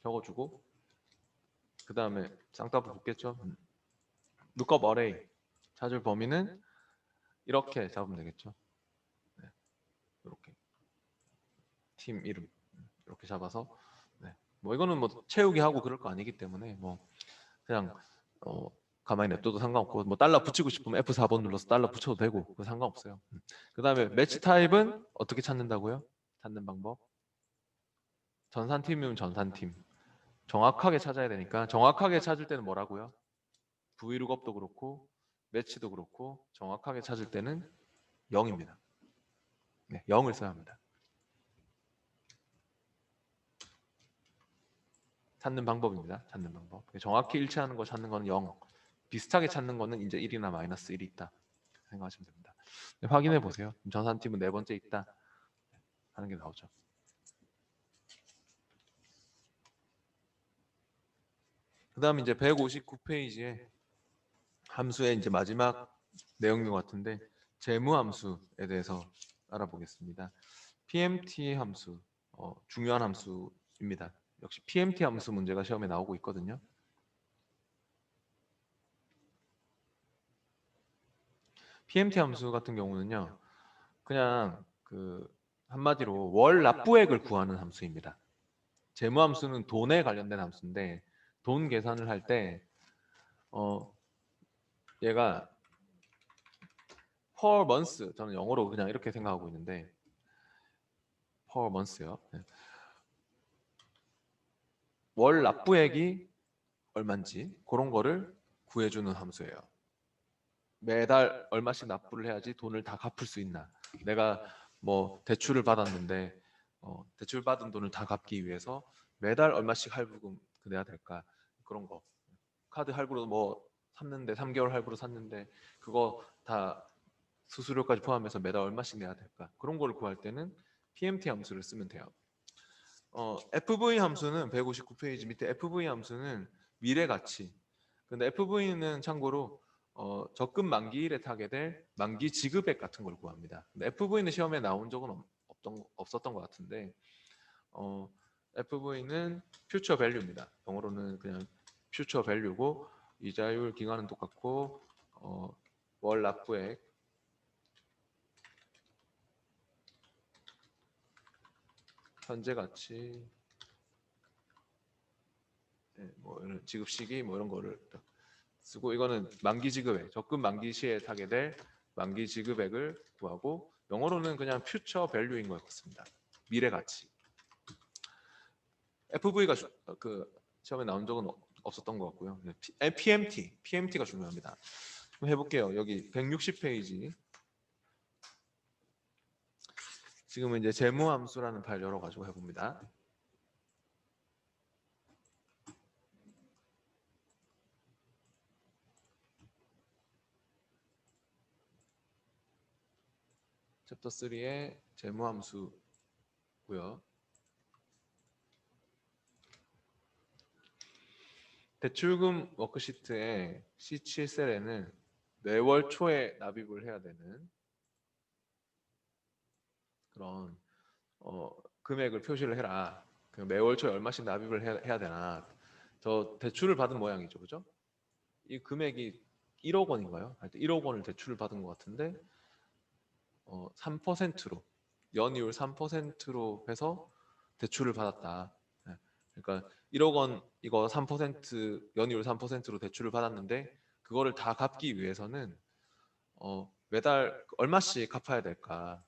적어주고 그 다음에 쌍따블 붙겠죠. lookup array 찾을 범위는 이렇게 잡으면 되겠죠. 네, 이렇게 팀 이름 이렇게 잡아서 네. 뭐 이거는 뭐 채우기 하고 그럴 거 아니기 때문에 뭐 그냥 가만히 냅둬도 상관없고 뭐 달러 붙이고 싶으면 F4번 눌러서 달러 붙여도 되고 그거 상관없어요. 그 다음에 매치 타입은 어떻게 찾는다고요? 찾는 방법 전산팀이면 전산팀 정확하게 찾아야 되니까 정확하게 찾을 때는 뭐라고요? vlookup도 그렇고 매치도 그렇고 정확하게 찾을 때는 0입니다. 네, 0을 써야 합니다. 찾는 방법입니다. 찾는 방법. 정확히 일치하는 거 찾는 거는 0. 비슷하게 찾는 거는 이제 1이나 마이너스 1이 있다 생각하시면 됩니다. 네, 확인해 보세요. 전산팀은 네 번째 있다 하는 게 나오죠. 그 다음 이제 159페이지에 함수의 이제 마지막 내용인 것 같은데 재무 함수에 대해서 알아보겠습니다. PMT 함수 중요한 함수입니다. 역시 PMT 함수 문제가 시험에 나오고 있거든요. PMT 함수 같은 경우는요, 그냥 그 한마디로 월 납부액을 구하는 함수입니다. 재무 함수는 돈에 관련된 함수인데 돈 계산을 할 때 얘가 per month 저는 영어로 그냥 이렇게 생각하고 있는데 per month요. 월 납부액이 얼마인지 그런 거를 구해주는 함수예요. 매달 얼마씩 납부를 해야지 돈을 다 갚을 수 있나. 내가 뭐 대출을 받았는데 대출 받은 돈을 다 갚기 위해서 매달 얼마씩 할부금 내야 될까 그런 거. 카드 할부로 뭐 샀는데 3개월 할부로 샀는데 그거 다 수수료까지 포함해서 매달 얼마씩 내야 될까 그런 거를 구할 때는 PMT 함수를 쓰면 돼요. FV 함수는 159페이지 밑에 FV 함수는 미래 가치. 근데 FV는 참고로 적금 만기일에 타게 될 만기 지급액 같은 걸 구합니다. 근데 FV는 시험에 나온 적은 없었던 것 같은데 FV는 future value입니다. 영어로는 그냥 future value고 이자율 기간은 똑같고 월 납부액 현재 가치 뭐 이런 지급 시기 뭐 이런 거를 쓰고 이거는 만기 지급액 적금 만기 시에 타게 될 만기 지급액을 구하고 영어로는 그냥 future value인 것 같습니다. 미래 가치. FV가 그 시험에 나온 적은 없었던 것 같고요. PMT가 중요합니다. 한번 해볼게요. 여기 160페이지. 지금은 이제 재무함수라는 파일 열어가지고 해봅니다. 챕터 3의 재무함수고요. 대출금 워크시트의 C7셀에는 매월 초에 납입을 해야 되는 그런 금액을 표시를 해라. 매월 초에 얼마씩 납입을 해야 되나. 저 대출을 받은 모양이죠, 그죠? 이 금액이 1억 원인가요? 하여튼 1억 원을 대출을 받은 것 같은데 3%로 연이율 3%로 해서 대출을 받았다. 네. 그러니까 1억 원 이거 3% 연이율 3%로 대출을 받았는데 그거를 다 갚기 위해서는 매달 얼마씩 갚아야 될까?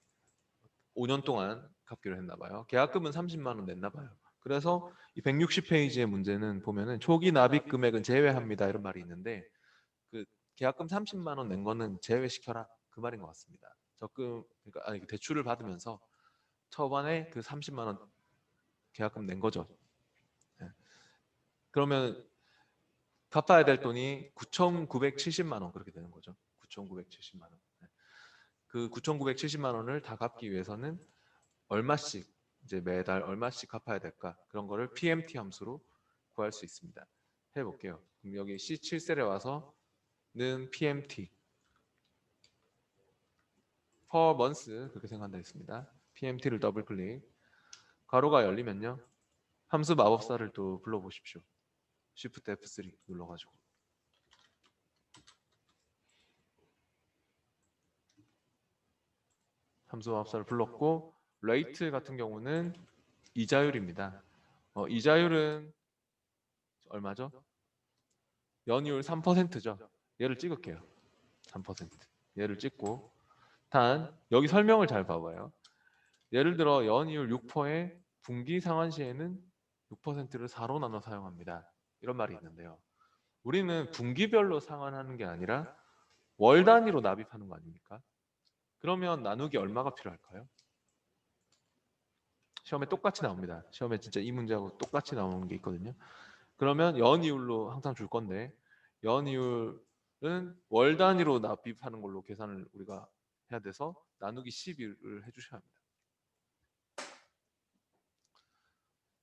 5년 동안 갚기로 했나 봐요. 계약금은 30만 원 냈나 봐요. 그래서 이 160페이지의 문제는 보면은 초기 납입 금액은 제외합니다 이런 말이 있는데 그 계약금 30만 원 낸 거는 제외시켜라 그 말인 것 같습니다. 적금 그러니까 아니 대출을 받으면서 초반에 그 30만 원 계약금 낸 거죠. 네. 그러면 갚아야 될 돈이 9,970만 원 그렇게 되는 거죠. 9,970만 원. 네. 그 9,970만 원을 다 갚기 위해서는 얼마씩 이제 매달 얼마씩 갚아야 될까 그런 거를 PMT 함수로 구할 수 있습니다. 해볼게요. 그럼 여기 C7셀에 와서는 PMT per month 그렇게 생각한다 했습니다. PMT를 더블 클릭 가로가 열리면요. 함수 마법사를 또 불러보십시오. Shift F3 눌러가지고. 함수 마법사를 불렀고 레이트 같은 경우는 이자율입니다. 이자율은 얼마죠? 연이율 3%죠. 얘를 찍을게요. 3%. 얘를 찍고 단 여기 설명을 잘 봐봐요. 예를 들어 연이율 6%의 분기 상환 시에는 6%를 4로 나눠 사용합니다. 이런 말이 있는데요. 우리는 분기별로 상환하는 게 아니라 월 단위로 납입하는 거 아닙니까? 그러면 나누기 얼마가 필요할까요? 시험에 똑같이 나옵니다. 시험에 진짜 이 문제하고 똑같이 나오는 게 있거든요. 그러면 연이율로 항상 줄 건데 연이율은 월 단위로 납입하는 걸로 계산을 우리가 해야 돼서 나누기 12를 해주셔야 합니다.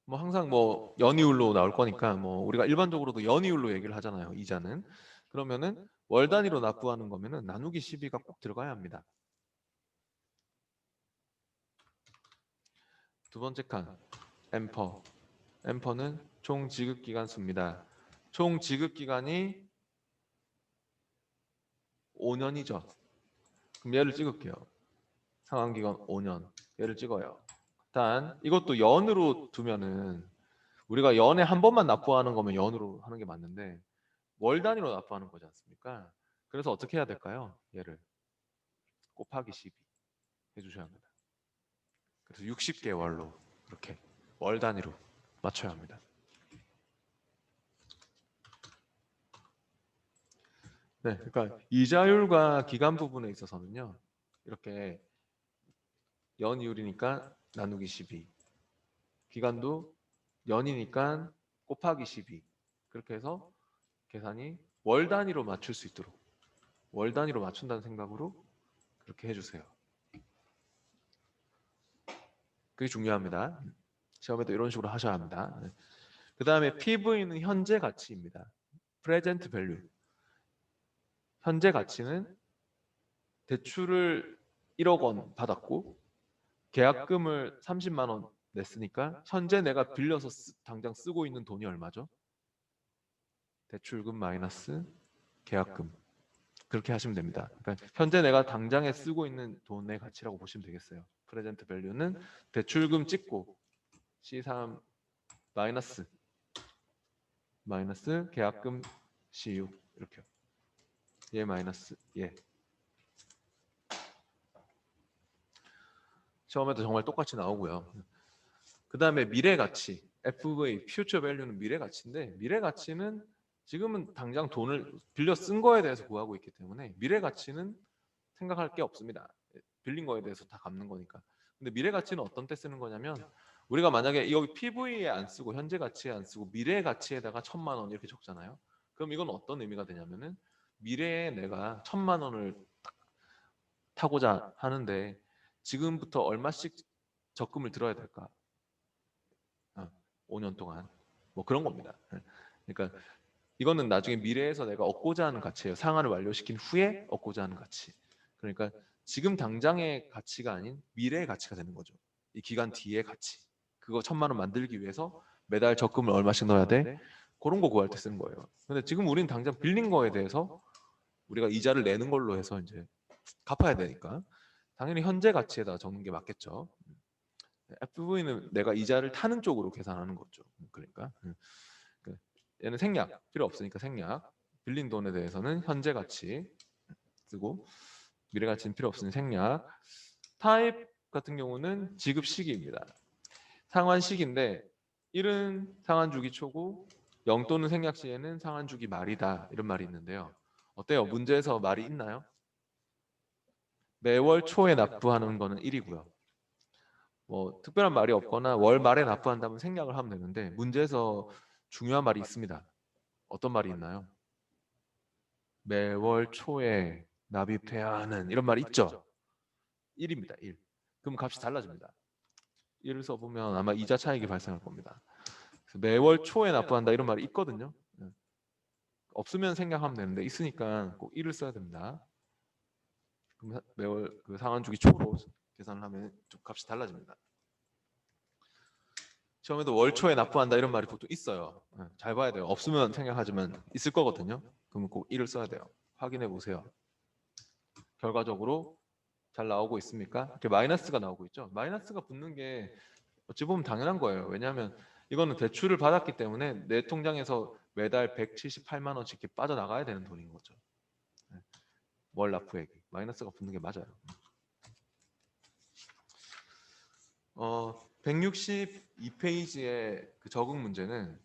뭐 항상 뭐 연이율로 나올 거니까 뭐 우리가 일반적으로도 연이율로 얘기를 하잖아요. 이자는. 그러면은 월 단위로 납부하는 거면은 나누기 12가 꼭 들어가야 합니다. 두 번째 칸 앰퍼. 앰퍼는 총 지급 기간 수입니다. 총 지급 기간이 5년이죠. 그럼 얘를 찍을게요. 상환 기간 5년. 얘를 찍어요. 단 이것도 연으로 두면은 우리가 연에 한 번만 납부하는 거면 연으로 하는 게 맞는데 월 단위로 납부하는 거지 않습니까? 그래서 어떻게 해야 될까요? 얘를 곱하기 12 해주셔야 합니다. 그래서 60개월로 이렇게 월 단위로 맞춰야 합니다. 네, 그러니까 이자율과 기간 부분에 있어서는요. 이렇게 연이율이니까 나누기 12, 기간도 연이니까 곱하기 12 그렇게 해서 계산이 월 단위로 맞출 수 있도록 월 단위로 맞춘다는 생각으로 그렇게 해주세요. 그게 중요합니다. 시험에도 이런 식으로 하셔야 합니다. 그 다음에 PV는 현재 가치입니다. Present Value. 현재 가치는 대출을 1억 원 받았고 계약금을 30만 원 냈으니까 현재 내가 빌려서 당장 쓰고 있는 돈이 얼마죠? 대출금 마이너스 계약금. 그렇게 하시면 됩니다. 그러니까 현재 내가 당장에 쓰고 있는 돈의 가치라고 보시면 되겠어요. Present Value는 대출금 찍고 C3 마이너스 계약금 C6 이렇게요. 얘 마이너스 얘. 시험에도 정말 똑같이 나오고요. 그 다음에 미래 가치 FV Future Value는 미래 가치인데 미래 가치는 지금은 당장 돈을 빌려 쓴 거에 대해서 구하고 있기 때문에 미래 가치는 생각할 게 없습니다. 빌린 거에 대해서 다 갚는 거니까. 근데 미래 가치는 어떤 때 쓰는 거냐면 우리가 만약에 여기 PV에 안 쓰고 현재 가치에 안 쓰고 미래 가치에다가 1,000만 원 이렇게 적잖아요. 그럼 이건 어떤 의미가 되냐면은 미래에 내가 1,000만 원을 타고자 하는데 지금부터 얼마씩 적금을 들어야 될까? 5년 동안 뭐 그런 겁니다. 그러니까 이거는 나중에 미래에서 내가 얻고자 하는 가치예요. 상환을 완료시킨 후에 얻고자 하는 가치. 그러니까 지금 당장의 가치가 아닌 미래의 가치가 되는 거죠. 이 기간 뒤의 가치. 그거 1,000만 원 만들기 위해서 매달 적금을 얼마씩 넣어야 돼? 그런 거 구할 때 쓰는 거예요. 근데 지금 우리는 당장 빌린 거에 대해서 우리가 이자를 내는 걸로 해서 이제 갚아야 되니까 당연히 현재 가치에다 적는 게 맞겠죠. FV는 내가 이자를 타는 쪽으로 계산하는 거죠. 그러니까 얘는 생략 필요 없으니까 생략. 빌린 돈에 대해서는 현재 가치 쓰고 미래 가치는 필요 없으니 생략. 타입 같은 경우는 지급 시기입니다. 상환 시기인데 1은 상환 주기 초고 0 또는 생략 시에는 상환 주기 말이다. 이런 말이 있는데요. 어때요? 문제에서 말이 있나요? 매월 초에 납부하는 거는 1이고요. 뭐 특별한 말이 없거나 월 말에 납부한다면 생략을 하면 되는데 문제에서 중요한 말이 있습니다. 어떤 말이 있나요? 매월 초에 납입해야 하는 이런 말이 있죠. 1입니다. 1. 그럼 값이 달라집니다. 1을 써보면 아마 이자 차익이 발생할 겁니다. 그래서 매월 초에 납부한다 이런 말이 있거든요. 없으면 생략하면 되는데 있으니까 꼭 1을 써야 됩니다. 그럼 매월 그 상환주기 초로 계산을 하면 좀 값이 달라집니다. 시험에도 월초에 납부한다 이런 말이 보통 있어요. 잘 봐야 돼요. 없으면 생략하지만 있을 거거든요. 그러면 꼭 1을 써야 돼요. 확인해 보세요. 결과적으로 잘 나오고 있습니까? 이렇게 마이너스가 나오고 있죠. 마이너스가 붙는 게 어찌 보면 당연한 거예요. 왜냐하면 이거는 대출을 받았기 때문에 내 통장에서 매달 178만 원씩 이렇게 빠져나가야 되는 돈인 거죠. 월 납부액이 마이너스가 붙는 게 맞아요. 162페이지의 그 적응 문제는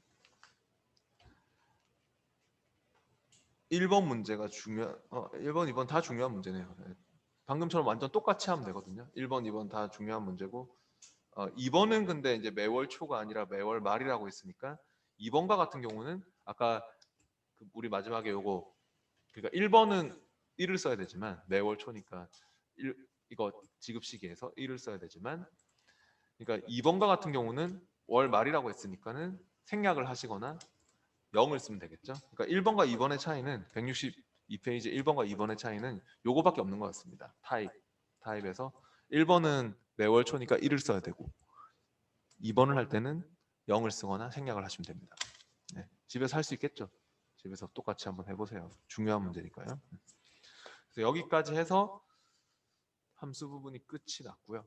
1번 문제가 1번, 2번 다 중요한 문제네요. 방금처럼 완전 똑같이 하면 되거든요. 1번, 2번 다 중요한 문제고 2번은 근데 이제 매월 초가 아니라 매월 말이라고 했으니까 2번과 같은 경우는 아까 우리 마지막에 요거 그러니까 1번은 1을 써야 되지만 매월 초니까 이거 지급 시기에서 1을 써야 되지만 그러니까 2번과 같은 경우는 월 말이라고 했으니까는 생략을 하시거나 0을 쓰면 되겠죠. 그러니까 1번과 2번의 차이는 162페이지 1번과 2번의 차이는 요거밖에 없는 것 같습니다. 타입에서 1번은 매월 초니까 1을 써야 되고 2번을 할 때는 0을 쓰거나 생략을 하시면 됩니다. 네, 집에서 할 수 있겠죠. 집에서 똑같이 한번 해보세요. 중요한 문제니까요. 그래서 여기까지 해서 함수 부분이 끝이 났고요.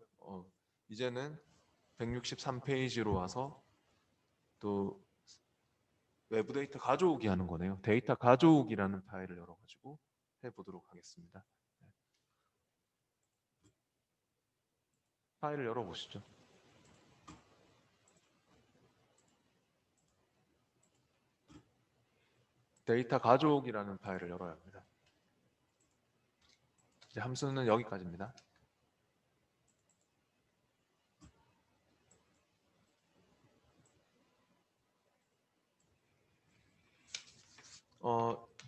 이제는 163페이지로 와서 또 외부 데이터 가져오기 하는 거네요. 데이터 가져오기라는 파일을 열어가지고 해보도록 하겠습니다. 파일을 열어보시죠. 데이터 가져오기라는 파일을 열어야 합니다. 이제 함수는 여기까지입니다.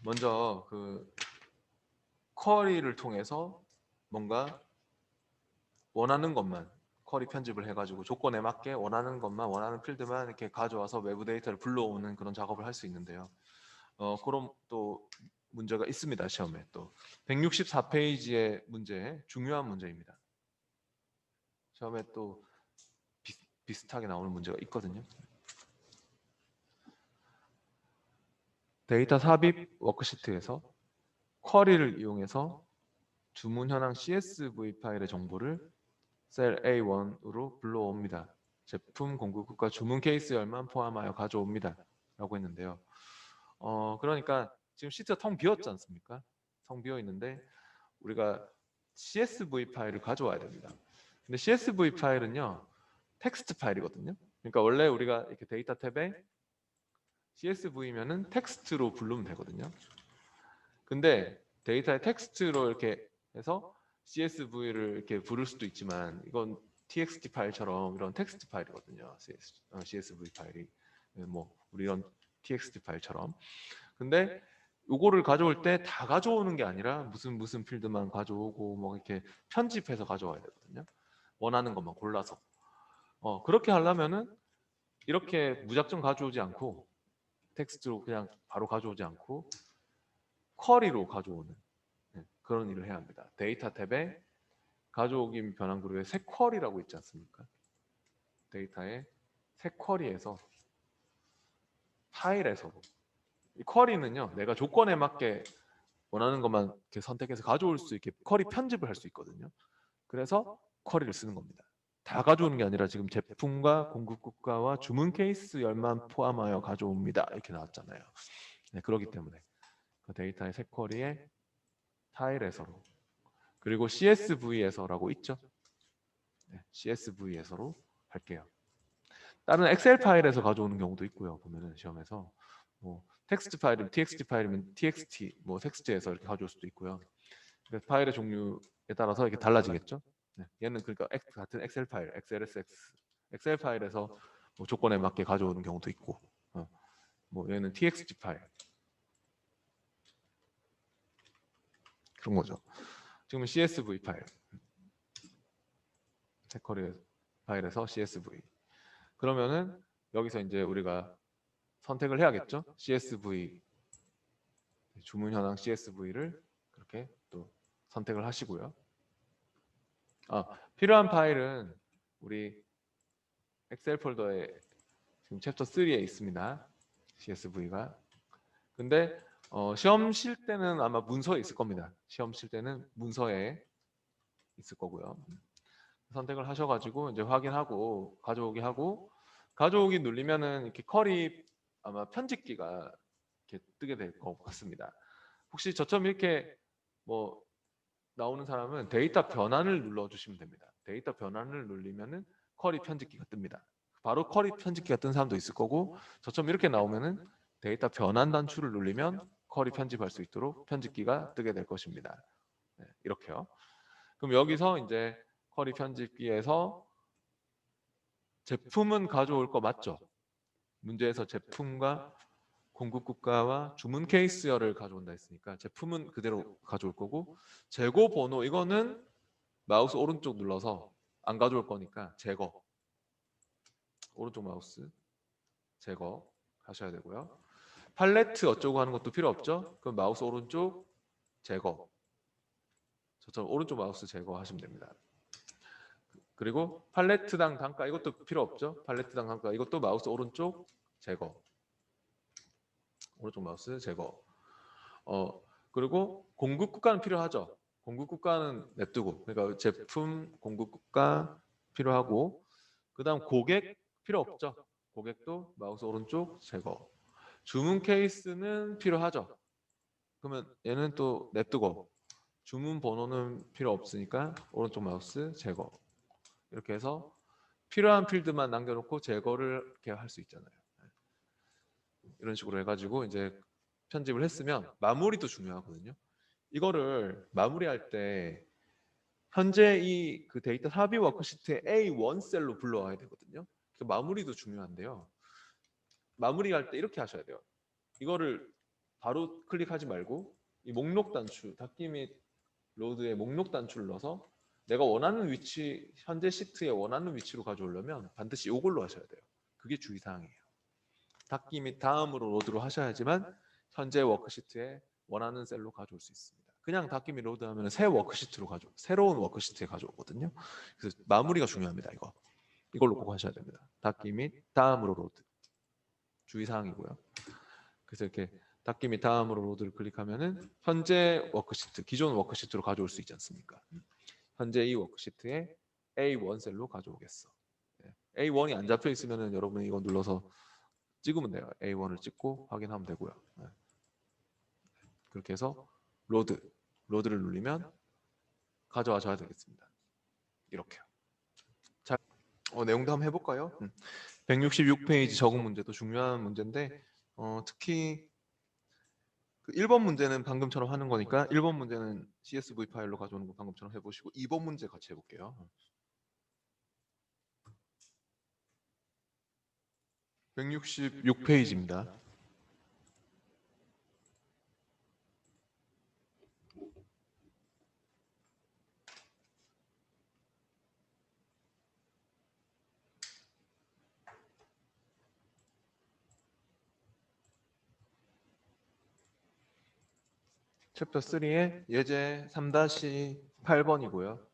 먼저 그 쿼리를 통해서 뭔가 원하는 것만 쿼리 편집을 해가지고 조건에 맞게 원하는 것만 원하는 필드만 이렇게 가져와서 외부 데이터를 불러오는 그런 작업을 할 수 있는데요. 그럼 또 문제가 있습니다. 시험에 또 164페이지의 문제 중요한 문제입니다. 시험에 또 비슷하게 나오는 문제가 있거든요. 데이터 삽입 워크시트에서 쿼리를 이용해서 주문 현황 CSV 파일의 정보를 셀 A1으로 불러옵니다. 제품 공급국과 주문 케이스열만 포함하여 가져옵니다. 라고 했는데요. 그러니까 지금 시트가 텅 비었지 않습니까? 텅 비어 있는데 우리가 CSV 파일을 가져와야 됩니다. 근데 CSV 파일은요, 텍스트 파일이거든요. 그러니까 원래 우리가 이렇게 데이터 탭에 CSV면은 텍스트로 부르면 되거든요. 근데 데이터에 텍스트로 이렇게 해서 CSV를 이렇게 부를 수도 있지만 이건 TXT 파일처럼 이런 텍스트 파일이거든요. CSV 파일이 뭐 우리 이런 TXT 파일처럼. 근데 요거를 가져올 때 다 가져오는 게 아니라 무슨 필드만 가져오고 뭐 이렇게 편집해서 가져와야 되거든요. 원하는 것만 골라서. 그렇게 하려면은 이렇게 무작정 가져오지 않고 텍스트로 그냥 바로 가져오지 않고 쿼리로 가져오는 그런 일을 해야 합니다. 데이터 탭에 가져오기 변환 그룹에 새 쿼리라고 있지 않습니까? 데이터에 새 쿼리에서 파일에서 이 쿼리는요, 내가 조건에 맞게 원하는 것만 이렇게 선택해서 가져올 수 있게 쿼리 편집을 할 수 있거든요. 그래서 쿼리를 쓰는 겁니다. 다 가져오는 게 아니라 지금 제품과 공급 국가와 주문 케이스 열만 포함하여 가져옵니다. 이렇게 나왔잖아요. 네, 그렇기 때문에 그 데이터의 새 쿼리에 파일에서로 그리고 CSV에서라고 있죠. 네, CSV에서로 할게요. 다른 엑셀 파일에서 가져오는 경우도 있고요. 보면은 시험에서 뭐 텍스트 파일이면 TXT 파일이면 TXT 뭐 텍스트에서 이렇게 가져올 수도 있고요. 그래서 파일의 종류에 따라서 이렇게 달라지겠죠. 네, 얘는 그러니까 같은 엑셀 파일, XLSX 엑셀 파일에서 뭐 조건에 맞게 가져오는 경우도 있고, 뭐 얘는 TXT 파일 그런 거죠. 지금은 CSV 파일, 테커리 파일에서 CSV. 그러면은 여기서 이제 우리가 선택을 해야겠죠. CSV 주문 현황 CSV를 그렇게 또 선택을 하시고요. 필요한 파일은 우리 엑셀 폴더에 지금 챕터 3에 있습니다. CSV가. 근데 시험 칠 때는 아마 문서에 있을 겁니다. 시험 칠 때는 문서에 있을 거고요. 선택을 하셔가지고 이제 확인하고 가져오기 하고, 가져오기 누르면은 이렇게 쿼리 아마 편집기가 이렇게 뜨게 될 것 같습니다. 혹시 저처럼 이렇게 뭐 나오는 사람은 데이터 변환을 눌러주시면 됩니다. 데이터 변환을 누르면은 쿼리 편집기가 뜹니다. 바로 쿼리 편집기가 뜬 사람도 있을 거고, 저처럼 이렇게 나오면은 데이터 변환 단추를 누르면 쿼리 편집할 수 있도록 편집기가 뜨게 될 것입니다. 네, 이렇게요. 그럼 여기서 이제 쿼리 편집기에서 제품은 가져올 거 맞죠? 문제에서 제품과 공급 국가와 주문 케이스열을 가져온다 했으니까 제품은 그대로 가져올 거고, 재고 번호 이거는 마우스 오른쪽 눌러서 안 가져올 거니까 제거, 오른쪽 마우스 제거 하셔야 되고요. 팔레트 어쩌고 하는 것도 필요 없죠? 그럼 마우스 오른쪽 제거, 저처럼 오른쪽 마우스 제거하시면 됩니다. 그리고 팔레트당 단가 이것도 필요 없죠? 팔레트당 단가 이것도 마우스 오른쪽 제거, 오른쪽 마우스 제거. 그리고 공급 국가는 필요하죠. 공급 국가는 냅두고, 그러니까 제품 공급 국가 필요하고, 그다음 고객 필요 없죠. 고객도 마우스 오른쪽 제거. 주문 케이스는 필요하죠. 그러면 얘는 또 냅두고, 주문 번호는 필요 없으니까 오른쪽 마우스 제거. 이렇게 해서 필요한 필드만 남겨놓고 제거를 이렇게 할 수 있잖아요. 이런 식으로 해가지고 이제 편집을 했으면 마무리도 중요하거든요. 이거를 마무리할 때 현재 이 그 데이터 삽입 워크시트의 A1 셀로 불러와야 되거든요. 그 마무리도 중요한데요. 마무리할 때 이렇게 하셔야 돼요. 이거를 바로 클릭하지 말고 이 목록 단추, 닫기 및 로드의 목록 단추를 넣어서 내가 원하는 위치, 현재 시트에 원하는 위치로 가져오려면 반드시 이걸로 하셔야 돼요. 그게 주의사항이에요. 닫기 및 다음으로 로드로 하셔야지만 현재 워크시트에 원하는 셀로 가져올 수 있습니다. 그냥 닫기 및 로드 하면 새 워크시트로 새로운 워크시트에 가져오거든요. 그래서 마무리가 중요합니다. 이걸로 꼭 하셔야 됩니다. 닫기 및 다음으로 로드. 주의사항이고요. 그래서 이렇게 닫기 및 다음으로 로드를 클릭하면은 현재 워크시트, 기존 워크시트로 가져올 수 있지 않습니까? 현재 이 워크시트에 A1 셀로 가져오겠어. A1이 안 잡혀 있으면은 여러분이 이거 눌러서 찍으면 돼요. A1을 찍고 확인하면 되고요. 그렇게 해서 로드를 누르면 가져와 줘야 되겠습니다. 이렇게요. 자, 내용도 한번 해볼까요? 166페이지 적응 문제도 중요한 문제인데 특히 그 1번 문제는 방금처럼 하는 거니까 1번 문제는 CSV 파일로 가져오는 거 방금처럼 해보시고 2번 문제 같이 해볼게요. 166페이지입니다. 챕터 3의 예제 3-8번이고요.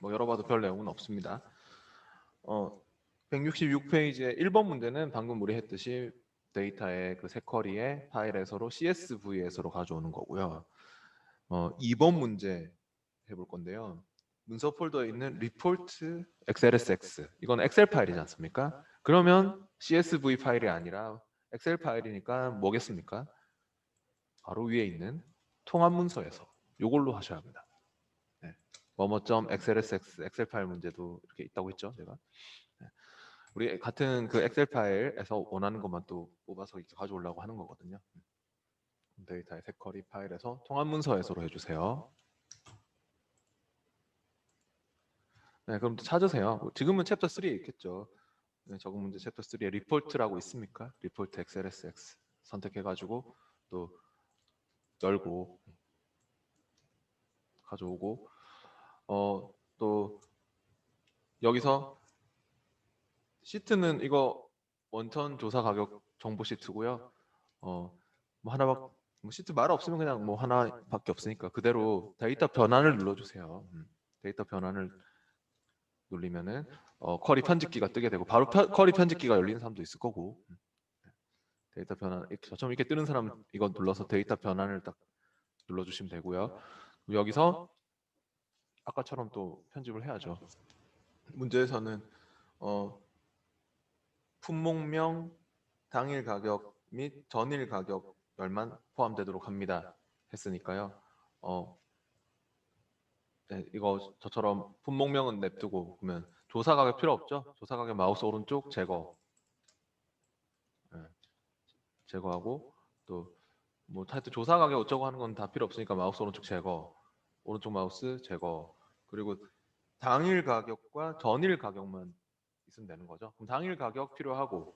뭐 열어봐도 별 내용은 없습니다. 166페이지의 1번 문제는 방금 우리 했듯이 데이터의 그 세 쿼리의 파일에서로 CSV에서로 가져오는 거고요. 2번 문제 해볼 건데요. 문서 폴더에 있는 리포트 XLSX, 이건 엑셀 파일이지 않습니까? 그러면 CSV 파일이 아니라 엑셀 파일이니까 뭐겠습니까? 바로 위에 있는 통합 문서에서 이걸로 하셔야 합니다. 네. 뭐뭐.xlsx 엑셀 파일 문제도 이렇게 있다고 했죠, 제가. 네. 우리 같은 그 엑셀 파일에서 원하는 것만 또 뽑아서 가져오려고 하는 거거든요. 데이터의 세 쿼리 파일에서 통합 문서에서로 해주세요. 네, 그럼 찾으세요. 지금은 챕터 3에 있겠죠. 네, 적응 문제 챕터 3에 리포트라고 있습니까? 리포트 XLSX 선택해가지고 또 열고 가져오고, 또 여기서 시트는 이거 원천 조사 가격 정보 시트고요. 뭐 하나밖 뭐 시트 말 없으면 그냥 뭐 하나밖에 없으니까 그대로 데이터 변환을 눌러주세요. 데이터 변환을 눌리면은 쿼리 편집기가 뜨게 되고 바로 쿼리 편집기가 열리는 사람도 있을 거고 데이터 변환 저처럼 이렇게 뜨는 사람은 이거 눌러서 데이터 변환을 딱 눌러주시면 되고요. 여기서 아까처럼 또 편집을 해야죠. 문제에서는 품목명, 당일 가격 및 전일 가격열만 포함되도록 합니다. 했으니까요. 네, 이거 저처럼 품목명은 냅두고 그러면 조사 가격 필요 없죠? 조사 가격 마우스 오른쪽 제거. 네, 제거하고 또 뭐 하여튼 조사 가격 어쩌고 하는 건 다 필요 없으니까 마우스 오른쪽 제거. 오른쪽 마우스 제거. 그리고 당일 가격과 전일 가격만 있으면 되는 거죠. 그럼 당일 가격 필요하고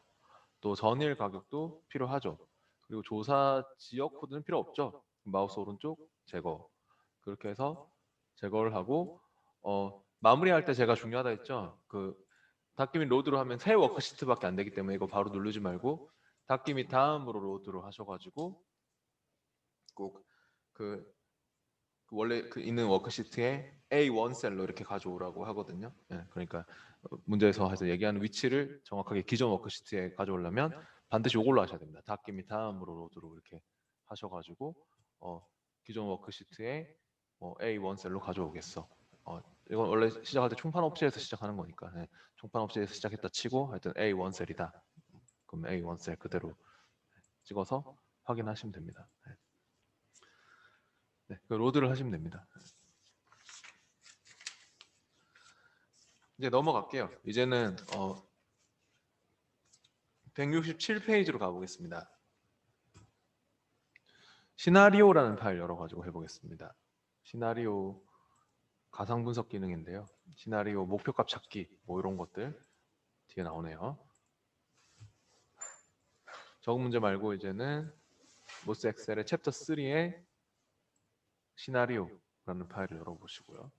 또 전일 가격도 필요하죠. 그리고 조사 지역 코드는 필요 없죠. 마우스 오른쪽 제거. 그렇게 해서 제거를 하고 마무리할 때 제가 중요하다 했죠. 그 닫기 및 로드로 하면 새 워크시트밖에 안 되기 때문에 이거 바로 누르지 말고 닫기 및 다음으로 로드로 하셔가지고 꼭 그 원래 그 있는 워크시트에 A1 셀로 이렇게 가져오라고 하거든요. 네, 그러니까 문제에서 해서 얘기하는 위치를 정확하게 기존 워크시트에 가져오려면 반드시 이걸로 하셔야 됩니다. 닫기 및 다음으로 로드로 이렇게 하셔가지고 기존 워크시트에 A1 셀로 가져오겠어. 이건 원래 시작할 때 총판 옵션에서 시작하는 거니까 네, 총판 옵션에서 시작했다 치고 하여튼 A1 셀이다. 그럼 A1 셀 그대로 찍어서 확인하시면 됩니다. 네. 네, 그 로드를 하시면 됩니다. 이제 넘어갈게요. 이제는 167페이지로 가보겠습니다. 시나리오라는 파일 열어가지고 해보겠습니다. 시나리오 가상 분석 기능인데요. 시나리오 목표값 찾기 뭐 이런 것들 뒤에 나오네요. 적은 문제 말고 이제는 모스 엑셀의 챕터 3의 시나리오라는 파일을 열어보시고요.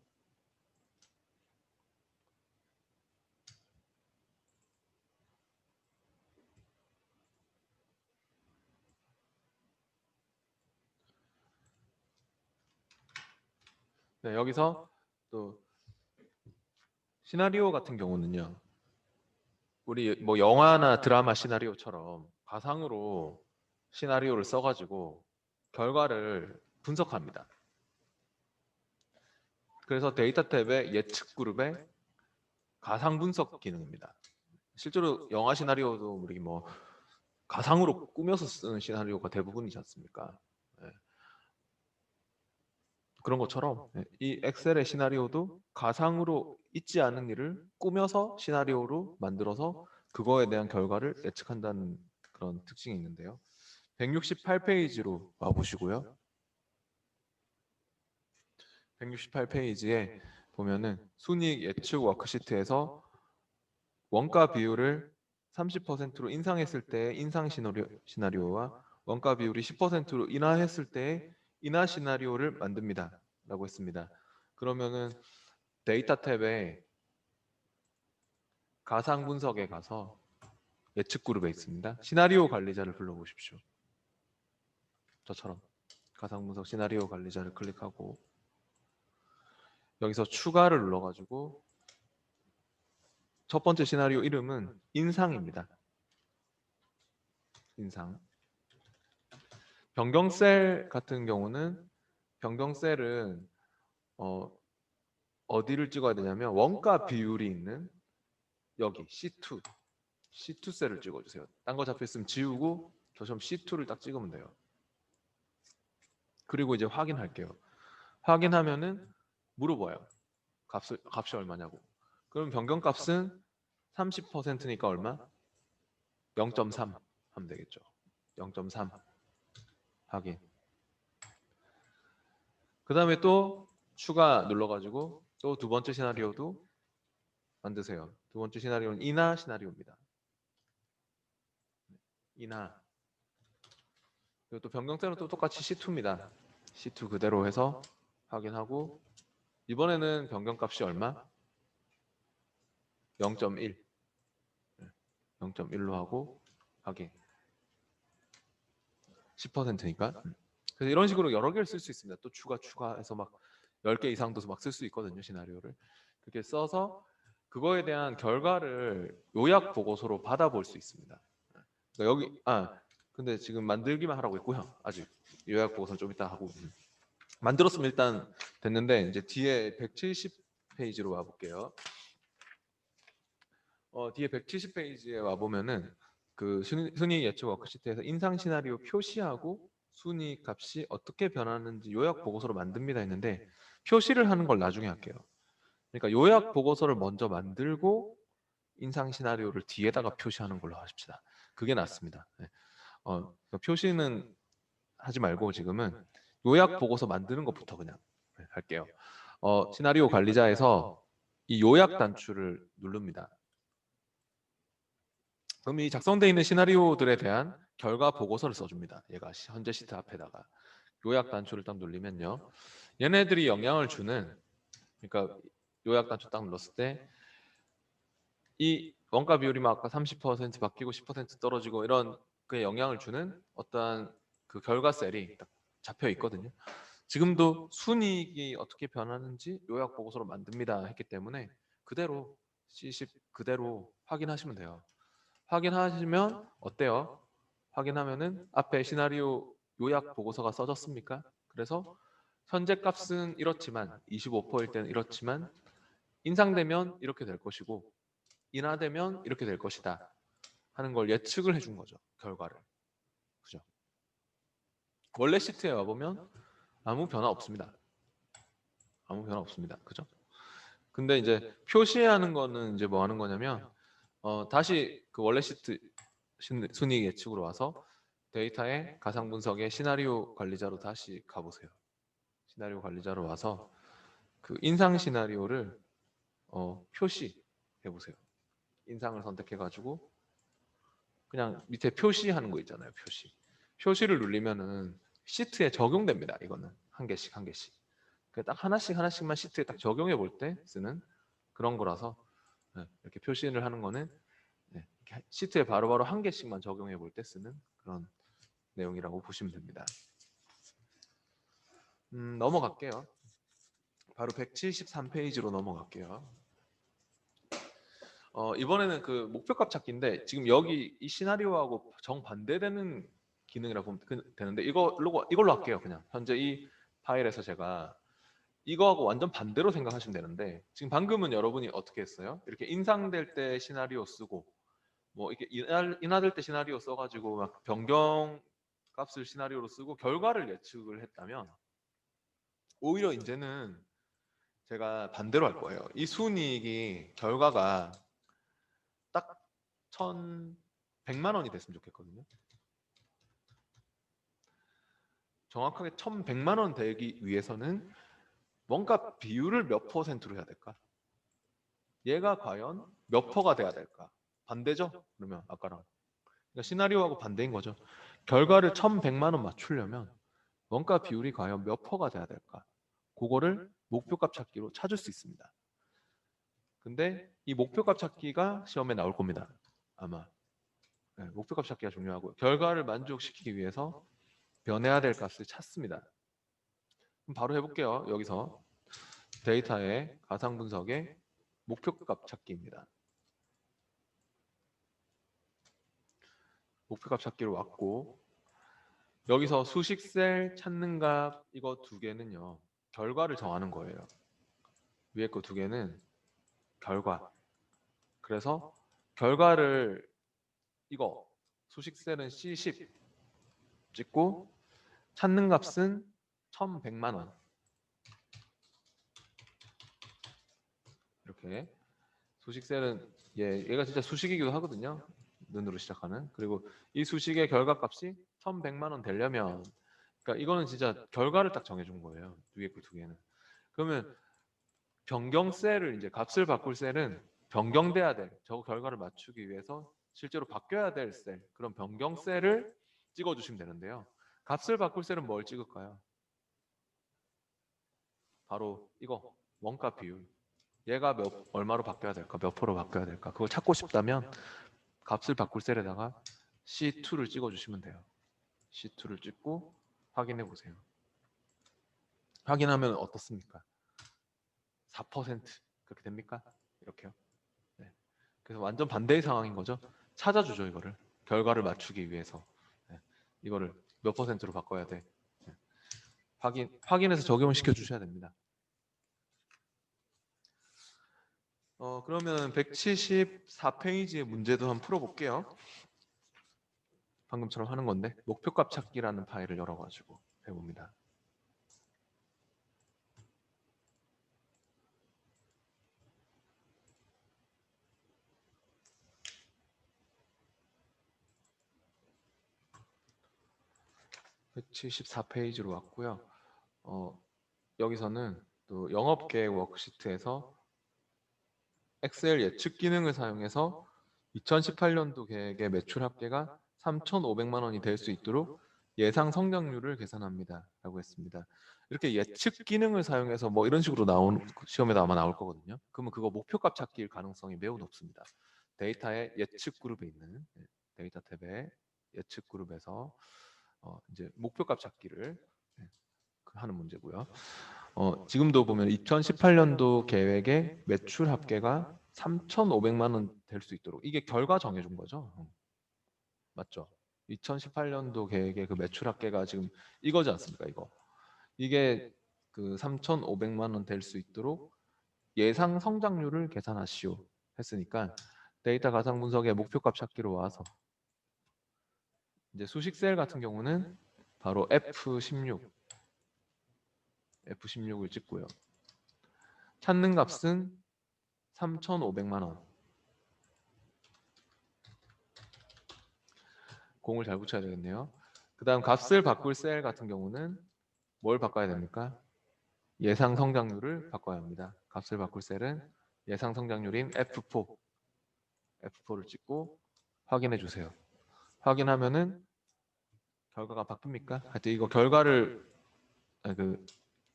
네, 여기서 또 시나리오 같은 경우는요. 우리 뭐 영화나 드라마 시나리오처럼 가상으로 시나리오를 써가지고 결과를 분석합니다. 그래서 데이터 탭의 예측 그룹의 가상 분석 기능입니다. 실제로 영화 시나리오도 우리 뭐 가상으로 꾸며서 쓰는 시나리오가 대부분이지 않습니까? 네. 그런 것처럼 이 엑셀의 시나리오도 가상으로 있지 않은 일을 꾸며서 시나리오로 만들어서 그거에 대한 결과를 예측한다는 그런 특징이 있는데요. 168페이지로 와보시고요. 168페이지에 보면은 순이익 예측 워크시트에서 원가 비율을 30%로 인상했을 때의 인상 시나리오와 원가 비율이 10%로 인하했을 때의 인하 시나리오를 만듭니다. 라고 했습니다. 그러면은 데이터 탭에 가상 분석에 가서 예측 그룹에 있습니다. 시나리오 관리자를 불러보십시오. 저처럼 가상 분석 시나리오 관리자를 클릭하고 여기서 추가를 눌러가지고 첫 번째 시나리오 이름은 인상입니다. 인상. 변경셀 같은 경우는 변경셀은 어디를 찍어야 되냐면 원가 비율이 있는 여기 C2 셀을 찍어주세요. 딴 거 잡혀 있으면 지우고 저처럼 C2를 딱 찍으면 돼요. 그리고 이제 확인할게요. 확인하면은 물어봐요. 값이 얼마냐고. 그럼 변경값은 30%니까 얼마? 0.3 하면 되겠죠. 0.3 확인. 그 다음에 또 추가 눌러가지고 또 두 번째 시나리오도 만드세요. 두 번째 시나리오는 인하 시나리오입니다. 인하. 그리고 또 변경태는 또 똑같이 C2입니다. C2 그대로 해서 확인하고 이번에는 변경값이 얼마? 0.1. 0.1로 하고 확인. 10%니까. 그래서 이런 식으로 여러 개를 쓸 수 있습니다. 또 추가해서 막 10개 이상도 막 쓸 수 있거든요. 시나리오를. 그렇게 써서 그거에 대한 결과를 요약 보고서로 받아볼 수 있습니다. 그러니까 여기 근데 지금 만들기만 하라고 했고요. 아직 요약 보고서는 좀 이따 하고 만들었으면 일단 됐는데 이제 뒤에 170페이지로 와 볼게요. 뒤에 170페이지에 와 보면은 그 순위 예측 워크시트에서 인상 시나리오 표시하고 순위 값이 어떻게 변하는지 요약 보고서로 만듭니다 했는데 표시를 하는 걸 나중에 할게요. 그러니까 요약 보고서를 먼저 만들고 인상 시나리오를 뒤에다가 표시하는 걸로 하십시다. 그게 낫습니다. 네. 그러니까 표시는 하지 말고 지금은 요약 보고서 만드는 것부터 그냥 할게요. 시나리오 관리자에서 이 요약 단추를 누릅니다. 그럼 이 작성되어 있는 시나리오들에 대한 결과 보고서를 써줍니다. 얘가 현재 시트 앞에다가 요약 단추를 딱 누르면요. 얘네들이 영향을 주는, 그러니까 요약 단추 딱 눌렀을 때 이 원가 비율이 막 아까 30% 바뀌고 10% 떨어지고 이런 그 영향을 주는 어떠한 그 결과 셀이 딱 잡혀 있거든요. 지금도 순이익이 어떻게 변하는지 요약 보고서로 만듭니다 했기 때문에 그대로 C10 그대로 확인하시면 돼요. 확인하시면 어때요? 확인하면은 앞에 시나리오 요약 보고서가 써졌습니까? 그래서 현재 값은 이렇지만 25%일 때는 이렇지만 인상되면 이렇게 될 것이고 인하되면 이렇게 될 것이다 하는 걸 예측을 해준 거죠. 결과를. 그죠? 원래 시트에 와보면 아무 변화 없습니다. 아무 변화 없습니다. 그죠? 근데 이제 표시하는 거는 이제 뭐 하는 거냐면 다시 그 원래 시트 순위 예측으로 와서 데이터의 가상 분석의 시나리오 관리자로 다시 가보세요. 시나리오 관리자로 와서 그 인상 시나리오를 표시해 보세요. 인상을 선택해 가지고 그냥 밑에 표시하는 거 있잖아요. 표시를 누르면은 시트에 적용됩니다. 이거는 한 개씩 한 개씩. 딱 하나씩 하나씩만 시트에 딱 적용해 볼 때 쓰는 그런 거라서 이렇게 표시를 하는 거는 시트에 바로바로 한 개씩만 적용해 볼 때 쓰는 그런 내용이라고 보시면 됩니다. 넘어갈게요. 바로 173페이지로 넘어갈게요. 이번에는 그 목표값 찾기인데 지금 여기 이 시나리오하고 정반대되는 기능이라고 보면 되는데 이걸로 할게요. 그냥 현재 이 파일에서 제가 이거하고 완전 반대로 생각하시면 되는데 지금 방금은 여러분이 어떻게 했어요? 이렇게 인상될 때 시나리오 쓰고 뭐 이렇게 인하될 때 시나리오 써가지고 막 변경 값을 시나리오로 쓰고 결과를 예측을 했다면 오히려 이제는 제가 반대로 할 거예요. 이 순이익이 결과가 딱 1,100만 원이 됐으면 좋겠거든요. 정확하게 1,100만 원 되기 위해서는 원가 비율을 몇 퍼센트로 해야 될까? 얘가 과연 몇 퍼가 돼야 될까? 반대죠? 그러면 아까랑. 그러니까 시나리오하고 반대인 거죠. 결과를 1,100만 원 맞추려면 원가 비율이 과연 몇 퍼가 돼야 될까? 그거를 목표값 찾기로 찾을 수 있습니다. 근데 이 목표값 찾기가 시험에 나올 겁니다. 아마. 네, 목표값 찾기가 중요하고 결과를 만족시키기 위해서 변해야 될 값을 찾습니다. 그럼 바로 해볼게요. 여기서 데이터의 가상 분석의 목표값 찾기입니다. 목표값 찾기로 왔고 여기서 수식셀 찾는 값 이거 두 개는요. 결과를 정하는 거예요. 위에 거 두 개는 결과. 그래서 결과를 이거 수식셀은 C10 찍고 찾는 값은 1,100만 원. 이렇게 수식셀은 얘가 진짜 수식이기도 하거든요. 는으로 시작하는. 그리고 이 수식의 결과값이 1,100만 원 되려면 그러니까 이거는 진짜 결과를 딱 정해준 거예요. 위에 그 두 개는. 그러면 변경셀을 이제 값을 바꿀 셀은 변경돼야 될 저 결과를 맞추기 위해서 실제로 바뀌어야 될 셀, 그런 변경셀을 찍어주시면 되는데요. 값을 바꿀 셀은 뭘 찍을까요? 바로 이거 원가 비율. 얘가 얼마로 바뀌어야 될까? 몇 프로 바뀌어야 될까? 그걸 찾고 싶다면 값을 바꿀 셀에다가 C2를 찍어주시면 돼요. C2를 찍고 확인해 보세요. 확인하면 어떻습니까? 4% 그렇게 됩니까? 이렇게요. 그래서 완전 반대의 상황인 거죠. 찾아주죠 이거를. 결과를 맞추기 위해서. 네. 이거를 몇 퍼센트로 바꿔야 돼. 네. 확인해서 적용시켜 주셔야 됩니다. 그러면 174페이지의 문제도 한번 풀어볼게요. 방금처럼 하는 건데 목표값 찾기라는 파일을 열어가지고 해봅니다. (174페이지로) 왔고요. 여기서는 또 영업계획 워크시트에서 엑셀 예측 기능을 사용해서 2018년도 계획의 매출 합계가 3,500만 원이 될 수 있도록 예상 성장률을 계산합니다. 라고 했습니다. 이렇게 예측 기능을 사용해서 뭐 이런 식으로 나온 시험에도 아마 나올 거거든요. 그러면 그거 목표값 찾기일 가능성이 매우 높습니다. 데이터의 예측 그룹에 있는 데이터 탭의 예측 그룹에서 이제 목표값 찾기를 하는 문제고요. 지금도 보면 2018년도 계획의 매출 합계가 3,500만 원 될 수 있도록 이게 결과 정해준 거죠. 맞죠? 2018년도 계획의 그 매출 합계가 지금 이거지 않습니까? 이게 그 3,500만 원 될 수 있도록 예상 성장률을 계산하시오 했으니까 데이터 가상 분석의 목표값 찾기로 와서 이제 수식 셀 같은 경우는 바로 F16을 찍고요. 찾는 값은 3,500만 원. 공을 잘 붙여야 되겠네요. 그 다음 값을 바꿀 셀 같은 경우는 뭘 바꿔야 됩니까? 예상 성장률을 바꿔야 합니다. 값을 바꿀 셀은 예상 성장률인 F4를 찍고 확인해 주세요. 확인하면은 결과가 바뀝니까? 하여튼 이거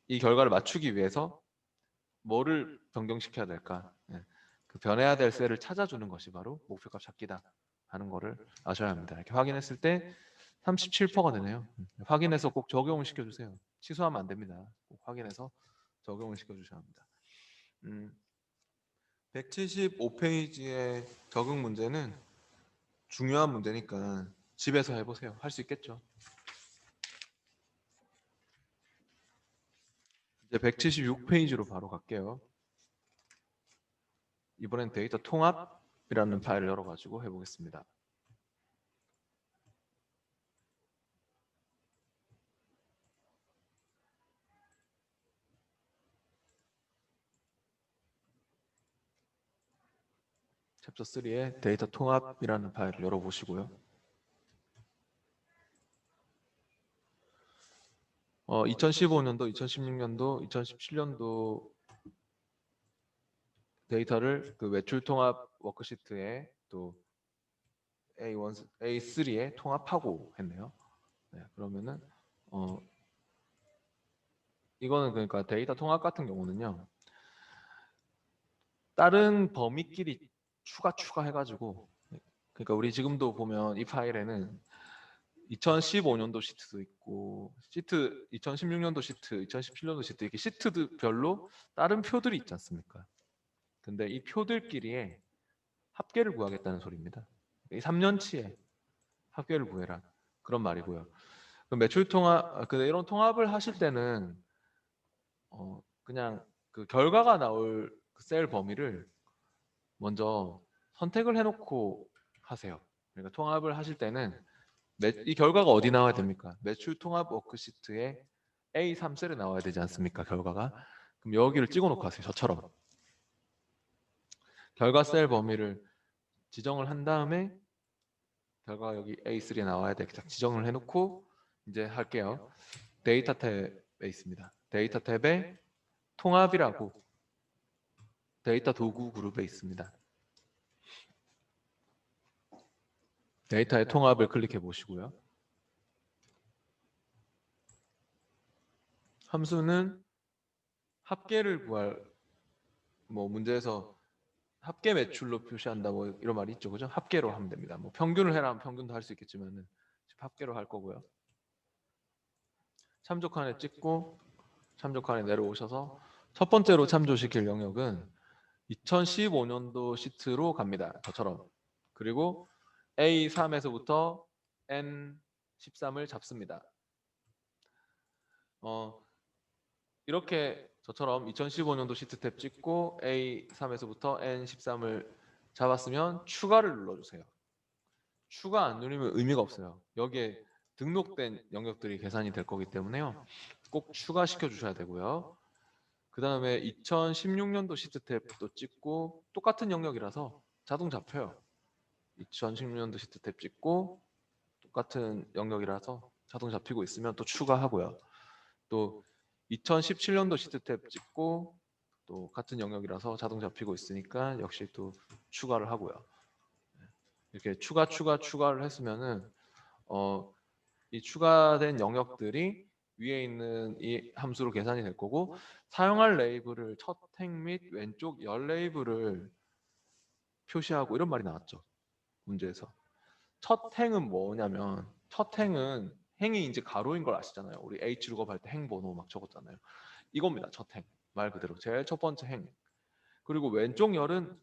이 결과를 맞추기 위해서 뭐를 변경시켜야 될까? 그 변해야 될 셀을 찾아주는 것이 바로 목표값 찾기다 하는 거를 아셔야 합니다. 이렇게 확인했을 때 37%가 되네요. 확인해서 꼭 적용을 시켜주세요. 취소하면 안 됩니다. 꼭 확인해서 적용을 시켜주셔야 합니다. 175페이지의 적응 문제는 중요한 문제니까 집에서 해보세요. 할 수 있겠죠? 이제 176페이지로 바로 갈게요. 이번엔 데이터 통합이라는 파일을 열어가지고 해보겠습니다. 챕터 3의 데이터 통합이라는 파일을 열어보시고요. 2015년도, 2016년도, 2017년도 데이터를 그 매출 통합 워크시트에 또 A1, A3에 통합하고 했네요. 네, 그러면은 이거는 그러니까 데이터 통합 같은 경우는요. 다른 범위끼리 추가해가지고 그러니까 우리 지금도 보면 이 파일에는 2015년도 시트도 있고 시트 2016년도 시트, 2017년도 시트 이렇게 시트별로 다른 표들이 있지 않습니까? 근데 이 표들끼리의 합계를 구하겠다는 소리입니다. 이 3년치의 합계를 구해라 그런 말이고요. 그럼 매출 통합, 이런 통합을 하실 때는 그냥 그 결과가 나올 셀 범위를 먼저 선택을 해놓고 하세요. 그러니까 통합을 하실 때는 이 결과가 어디 나와야 됩니까? 매출 통합 워크시트에 A3셀에 나와야 되지 않습니까? 결과가. 그럼 여기를 찍어놓고 하세요. 저처럼. 결과 셀 범위를 지정을 한 다음에 결과가 여기 A3에 나와야 돼. 딱 지정을 해놓고 이제 할게요. 데이터 탭에 있습니다. 데이터 탭에 통합이라고 데이터 도구 그룹에 있습니다. 데이터의 통합을 클릭해 보시고요. 함수는 합계를 구할 뭐 문제에서 합계 매출로 표시한다 뭐 이런 말이 있죠, 그죠? 합계로 하면 됩니다. 뭐 평균을 해라 하면 평균도 할 수 있겠지만은 합계로 할 거고요. 참조 칸에 찍고 참조 칸에 내려오셔서 첫 번째로 참조시킬 영역은 2015년도 시트로 갑니다. 저처럼. 그리고 A3에서부터 N13을 잡습니다. 이렇게 저처럼 2015년도 시트 탭 찍고 A3에서부터 N13을 잡았으면 추가를 눌러주세요. 추가 안 누르면 의미가 없어요. 여기에 등록된 영역들이 계산이 될 거기 때문에요. 꼭 추가시켜 주셔야 되고요. 그 다음에 2016년도 시트 탭도 찍고 똑같은 영역이라서 자동 잡혀요. 2016년도 시트 탭 찍고 똑같은 영역이라서 자동 잡히고 있으면 또 추가하고요. 또 2017년도 시트 탭 찍고 또 같은 영역이라서 자동 잡히고 있으니까 역시 또 추가를 하고요. 이렇게 추가를 했으면은 이 추가된 영역들이 위에 있는 이 함수로 계산이 될 거고, 사용할 레이블을 첫 행 및 왼쪽 열 레이블을 표시하고 이런 말이 나왔죠, 문제에서. 첫 행은 뭐냐면, 첫 행은 행이 이제 가로인 걸 아시잖아요. 우리 H 룩업 할 때 행 번호 막 적었잖아요. 이겁니다. 첫 행. 말 그대로 제일 첫 번째 행. 그리고 왼쪽 열은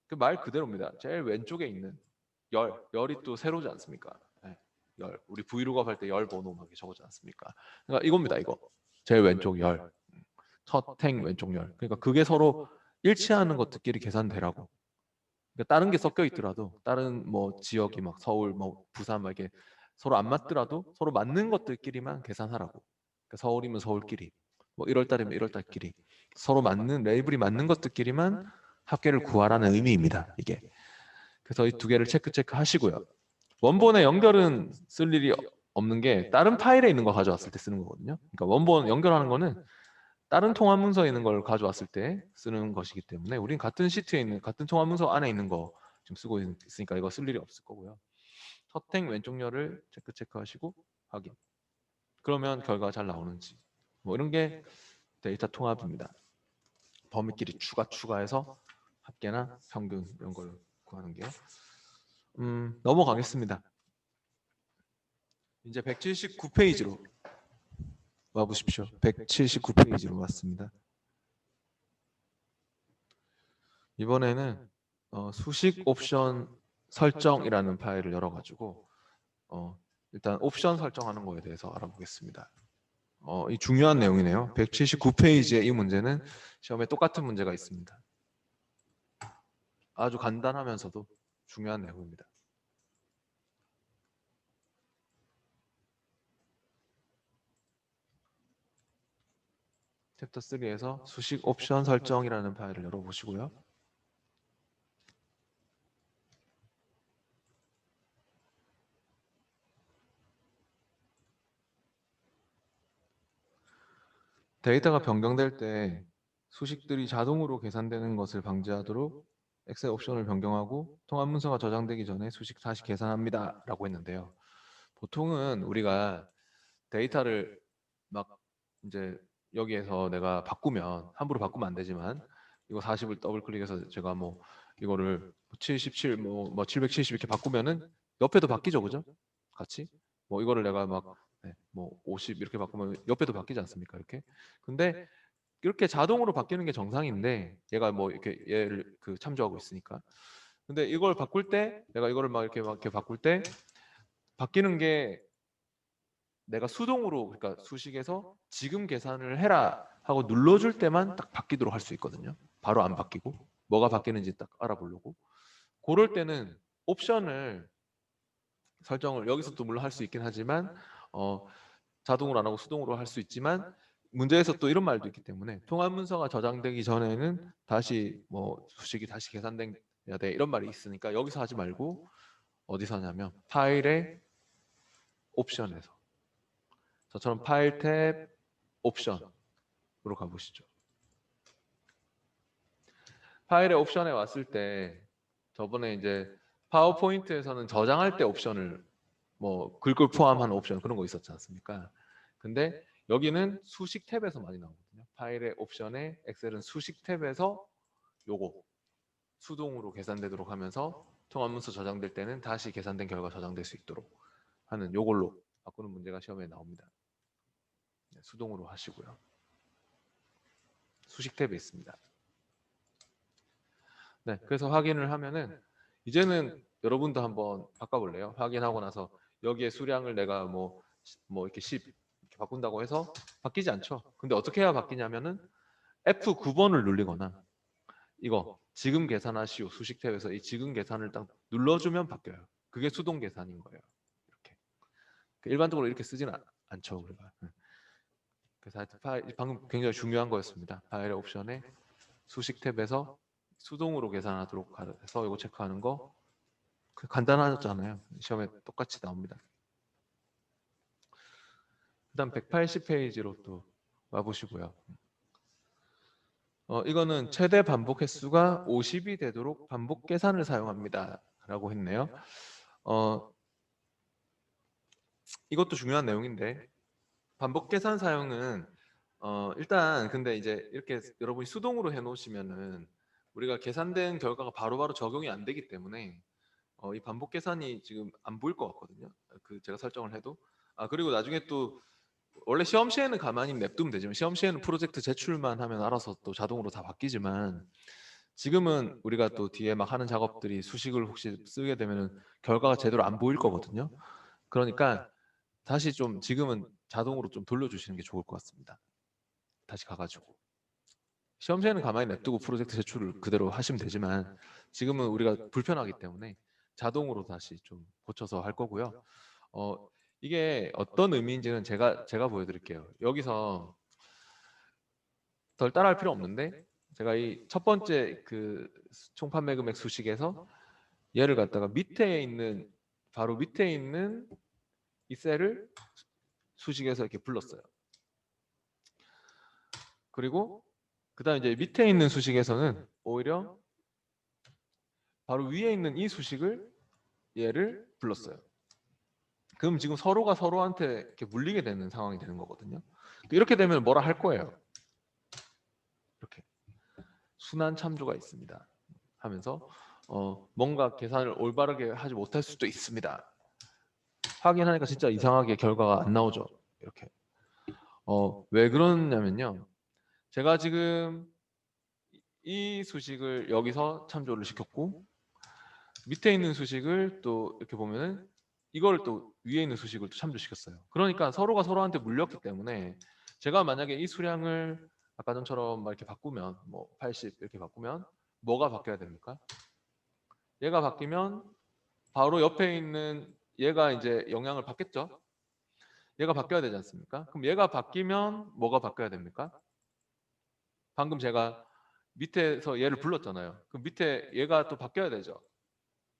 그 말 그대로입니다. 제일 왼쪽에 있는 열이 또 세로지 않습니까? 네, 열. 우리 브이룩업 할 때 열 번호 막 적었지 않습니까? 그러니까 이겁니다. 이거 제일 왼쪽 열. 첫 행 왼쪽 열. 그러니까 그게 서로 일치하는 것들끼리 계산되라고. 그러니까 다른 게 섞여 있더라도, 다른 뭐 지역이 막 서울 뭐 부산 막 이게 서로 안 맞더라도 서로 맞는 것들끼리만 계산하라고. 그러니까 서울이면 서울끼리, 뭐 1월 달이면 1월 달끼리 서로 맞는 레이블이 맞는 것들끼리만 합계를 구하라는 의미입니다. 이게. 그래서 이 두 개를 체크 하시고요. 원본의 연결은 쓸 일이 없는 게 다른 파일에 있는 거 가져왔을 때 쓰는 거거든요. 그러니까 원본 연결하는 거는 다른 통합 문서에 있는 걸 가져왔을 때 쓰는 것이기 때문에 우린 같은 시트에 있는, 같은 통합 문서 안에 있는 거 지금 쓰고 있으니까 이거 쓸 일이 없을 거고요. 첫행 왼쪽 열을 체크하시고 확인. 그러면 결과가 잘 나오는지, 뭐 이런 게 데이터 통합입니다. 범위끼리 추가해서 합계나 평균 이런 걸 구하는 게. 넘어가겠습니다. 이제 179페이지로 와보십시오. 179페이지로 왔습니다. 이번에는 수식 옵션 설정이라는 파일을 열어가지고 일단 옵션 설정하는 거에 대해서 알아보겠습니다. 이 중요한 내용이네요. 179페이지의 이 문제는 시험에 똑같은 문제가 있습니다. 아주 간단하면서도 중요한 내용입니다. 챕터 3에서 수식 옵션 설정이라는 파일을 열어보시고요. 데이터가 변경될 때 수식들이 자동으로 계산되는 것을 방지하도록 엑셀 옵션을 변경하고 통합 문서가 저장되기 전에 수식 다시 계산합니다 라고 했는데요. 보통은 우리가 데이터를 막 이제 여기에서 내가 바꾸면, 함부로 바꾸면 안 되지만, 이거 40을 더블 클릭해서 제가 뭐 이거를 77 뭐 770 이렇게 바꾸면은 옆에도 바뀌죠, 그죠? 같이 뭐 이거를 내가 막 뭐 50 이렇게 바꾸면 옆에도 바뀌지 않습니까? 이렇게. 근데 이렇게 자동으로 바뀌는 게 정상인데, 얘가 뭐 이렇게 얘를 그 참조하고 있으니까. 근데 이걸 바꿀 때, 내가 이거를 막 이렇게 바꿀 때 바뀌는 게, 내가 수동으로, 그러니까 수식에서 지금 계산을 해라 하고 눌러줄 때만 딱 바뀌도록 할 수 있거든요. 바로 안 바뀌고 뭐가 바뀌는지 딱 알아보려고. 그럴 때는 옵션을 설정을 여기서도 물론 할 수 있긴 하지만 자동으로 안 하고 수동으로 할 수 있지만, 문제에서 또 이런 말도 있기 때문에 통합 문서가 저장되기 전에는 다시 뭐 수식이 다시 계산돼야 돼 이런 말이 있으니까 여기서 하지 말고 어디서 하냐면 파일의 옵션에서, 저처럼 파일 탭 옵션으로 가보시죠. 파일의 옵션에 왔을 때 저번에 이제 파워포인트에서는 저장할 때 옵션을 뭐 글꼴 포함한 옵션 그런 거 있었지 않습니까? 근데 여기는 수식 탭에서 많이 나오거든요. 파일의 옵션에 엑셀은 수식 탭에서 요거 수동으로 계산되도록 하면서 통합문서 저장될 때는 다시 계산된 결과 저장될 수 있도록 하는 요걸로 바꾸는 문제가 시험에 나옵니다. 수동으로 하시고요. 수식 탭에 있습니다. 네, 그래서 확인을 하면은 이제는 여러분도 한번 바꿔볼래요? 확인하고 나서 여기에 수량을 내가 뭐 이렇게 10 이렇게 바꾼다고 해서 바뀌지 않죠. 근데 어떻게 해야 바뀌냐면은 F9번을 누르거나 이거 지금 계산하시오 수식 탭에서 이 지금 계산을 딱 눌러주면 바뀌어요. 그게 수동 계산인 거예요. 이렇게 일반적으로 이렇게 쓰지는 않죠 우리가. 그래서 하여튼 방금 굉장히 중요한 거였습니다. 파일의 옵션에 수식 탭에서 수동으로 계산하도록 해서 이거 체크하는 거 간단하잖아요. 시험에 똑같이 나옵니다. 그다음 180페이지로 또 와보시고요. 이거는 최대 반복 횟수가 50이 되도록 반복 계산을 사용합니다. 라고 했네요. 이것도 중요한 내용인데 반복 계산 사용은 일단 근데 이제 이렇게 여러분이 수동으로 해놓으시면은 우리가 계산된 결과가 바로바로 적용이 안 되기 때문에 이 반복 계산이 지금 안 보일 것 같거든요. 그 제가 설정을 해도 그리고 나중에 또 원래 시험 시에는 가만히 냅두면 되지만 시험 시에는 프로젝트 제출만 하면 알아서 또 자동으로 다 바뀌지만 지금은 우리가 또 뒤에 막 하는 작업들이 수식을 혹시 쓰게 되면은 결과가 제대로 안 보일 거거든요. 그러니까 다시 좀 지금은 자동으로 좀 돌려주시는 게 좋을 것 같습니다. 다시 가가지고 시험 시에는 가만히 냅두고 프로젝트 제출을 그대로 하시면 되지만 지금은 우리가 불편하기 때문에 자동으로 다시 좀 고쳐서 할 거고요. 이게 어떤 의미인지는 제가 보여드릴게요. 여기서 덜 따라할 필요 없는데 제가 이 첫 번째 그 총판매 금액 수식에서 얘를 갖다가 밑에 있는 바로 밑에 있는 이 셀을 수식에서 이렇게 불렀어요. 그리고 그다음 이제 밑에 있는 수식에서는 오히려 바로 위에 있는 이 수식을 얘를 불렀어요. 그럼 지금 서로가 서로한테 이렇게 물리게 되는 상황이 되는 거거든요. 이렇게 되면 뭐라 할 거예요. 이렇게 순환 참조가 있습니다. 하면서 뭔가 계산을 올바르게 하지 못할 수도 있습니다. 확인하니까 진짜 이상하게 결과가 안 나오죠. 이렇게. 왜 그러냐면요. 제가 지금 이 수식을 여기서 참조를 시켰고 밑에 있는 수식을 또 이렇게 보면은 이거를 또 위에 있는 수식을 또 참조시켰어요. 그러니까 서로가 서로한테 물렸기 때문에 제가 만약에 이 수량을 아까 전처럼 막 이렇게 바꾸면 뭐 80 이렇게 바꾸면 뭐가 바뀌어야 됩니까? 얘가 바뀌면 바로 옆에 있는 얘가 이제 영향을 받겠죠? 얘가 바뀌어야 되지 않습니까? 그럼 얘가 바뀌면 뭐가 바뀌어야 됩니까? 방금 제가 밑에서 얘를 불렀잖아요. 그럼 밑에 얘가 또 바뀌어야 되죠.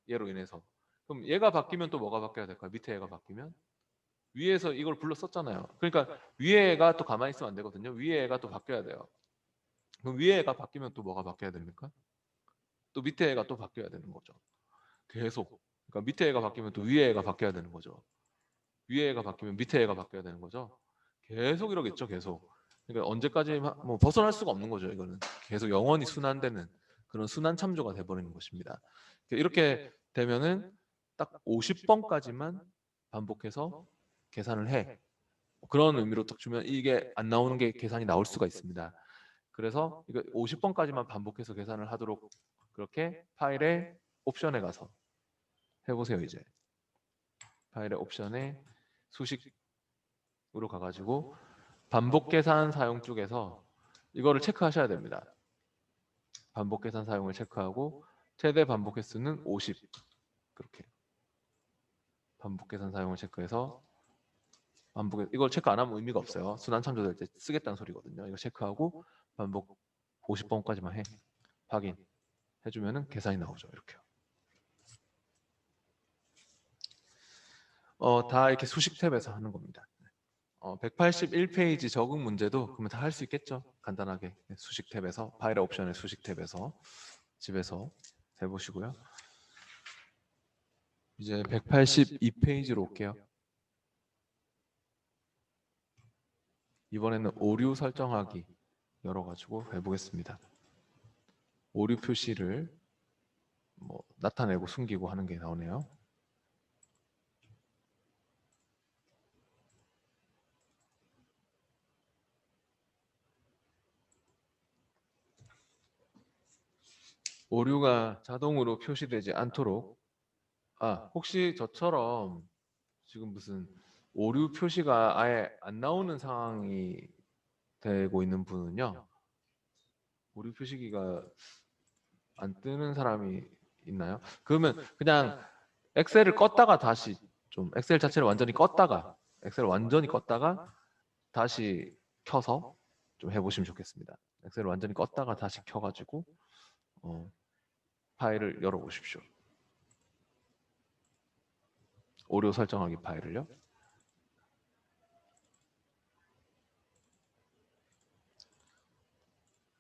얘로 인해서. 그럼 얘가 바뀌면 또 뭐가 바뀌어야 될까요? 밑에 얘가 바뀌면? 위에서 이걸 불렀었잖아요. 그러니까 위에 애가 또 가만히 있으면 안 되거든요. 위에 애가 또 바뀌어야 돼요. 그럼 위에 애가 바뀌면 또 뭐가 바뀌어야 됩니까? 또 밑에 애가 또 바뀌어야 되는 거죠. 계속. 그러니까 밑에 애가 바뀌면 또 위에 애가 바뀌어야 되는 거죠. 위에 애가 바뀌면 밑에 애가 바뀌어야 되는 거죠. 계속 이러겠죠, 계속. 그러니까 언제까지 뭐 벗어날 수가 없는 거죠, 이거는. 계속 영원히 순환되는 그런 순환 참조가 돼버리는 것입니다. 이렇게 되면은 딱 50번까지만 반복해서 계산을 해. 그런 의미로 딱 주면 이게 안 나오는 게 계산이 나올 수가 있습니다. 그래서 이거 50번까지만 반복해서 계산을 하도록 그렇게 파일의 옵션에 가서 해보세요, 이제. 파일의 옵션에 수식으로 가가지고 반복 계산 사용 쪽에서 이거를 체크하셔야 됩니다. 반복 계산 사용을 체크하고 최대 반복 횟수는 50 그렇게 반복 계산 사용을 체크해서 이걸 체크 안 하면 의미가 없어요. 순환 참조될 때 쓰겠다는 소리거든요. 이거 체크하고 반복 50번까지만 해 확인 해주면은 계산이 나오죠. 이렇게요. 다 이렇게 수식 탭에서 하는 겁니다. 181페이지 적응 문제도 그러면 다 할 수 있겠죠? 간단하게 수식 탭에서 파일 옵션의 수식 탭에서 집에서 해보시고요. 이제 182페이지로 올게요. 이번에는 오류 설정하기 열어가지고 해보겠습니다. 오류 표시를 뭐 나타내고 숨기고 하는 게 나오네요. 오류가 자동으로 표시되지 않도록 혹시 저처럼 지금 무슨 오류 표시가 아예 안 나오는 상황이 되고 있는 분은요. 오류 표시기가 안 뜨는 사람이 있나요? 그러면 그냥 엑셀을 껐다가 다시 좀 엑셀 자체를 완전히 껐다가 엑셀을 완전히 껐다가 다시 켜서 좀 해보시면 좋겠습니다. 엑셀을 완전히 껐다가 다시 켜가지고 파일을 열어보십시오. 오류 설정하기 파일을요.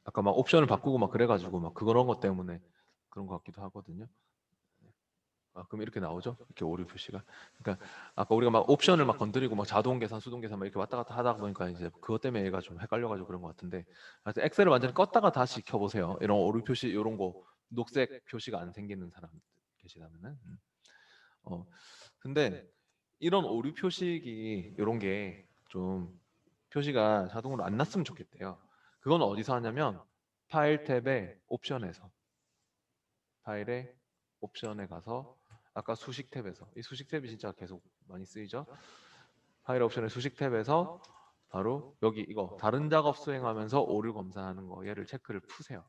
아까 막 옵션을 바꾸고 막 그래가지고 막 그런 것 때문에 그런 것 같기도 하거든요. 그럼 이렇게 나오죠? 이렇게 오류 표시가. 그러니까 아까 우리가 막 옵션을 막 건드리고 막 자동 계산, 수동 계산 막 이렇게 왔다 갔다 하다 보니까 이제 그것 때문에 얘가 좀 헷갈려가지고 그런 것 같은데, 하여튼 엑셀을 완전히 껐다가 다시 켜보세요. 이런 오류 표시, 이런 거 녹색 표시가 안 생기는 사람 계시다면은. 근데 이런 오류 표시기 이런 게 좀 표시가 자동으로 안 났으면 좋겠대요. 그건 어디서 하냐면 파일 탭에 옵션에서 파일에 옵션에 가서 아까 수식 탭에서 이 수식 탭이 진짜 계속 많이 쓰이죠. 파일 옵션의 수식 탭에서 바로 여기 이거 다른 작업 수행하면서 오류 검사하는 거 얘를 체크를 푸세요.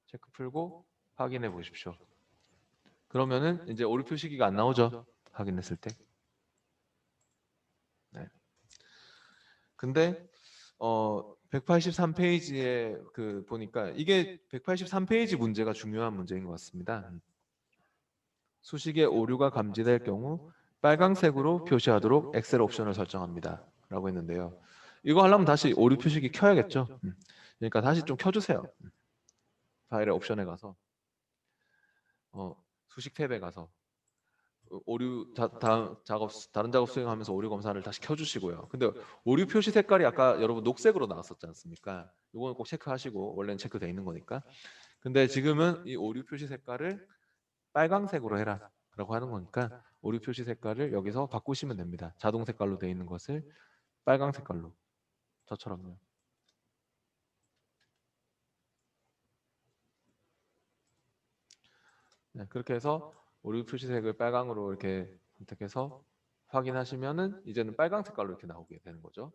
체크 풀고 확인해 보십시오. 그러면은 이제 오류 표시기가 안 나오죠. 확인했을 때. 네. 근데 183페이지에 그 보니까 이게 183페이지 문제가 중요한 문제인 것 같습니다. 수식의 오류가 감지될 경우 빨강색으로 표시하도록 엑셀 옵션을 설정합니다. 라고 했는데요. 이거 하려면 다시 오류 표시기 켜야겠죠. 그러니까 다시 좀 켜주세요. 파일의 옵션에 가서 수식 탭에 가서 오류 다른 작업 수행하면서 오류 검사를 다시 켜주시고요. 근데 오류 표시 색깔이 아까 여러분 녹색으로 나왔었지 않습니까? 이거는 꼭 체크하시고 원래는 체크돼 있는 거니까. 근데 지금은 이 오류 표시 색깔을 빨강색으로 해라 라고 하는 거니까 오류 표시 색깔을 여기서 바꾸시면 됩니다. 자동 색깔로 되어 있는 것을 빨강 색깔로, 저처럼요. 네, 그렇게 해서 오류 표시색을 빨강으로 이렇게 선택해서 확인하시면은 이제는 빨강 색깔로 이렇게 나오게 되는 거죠.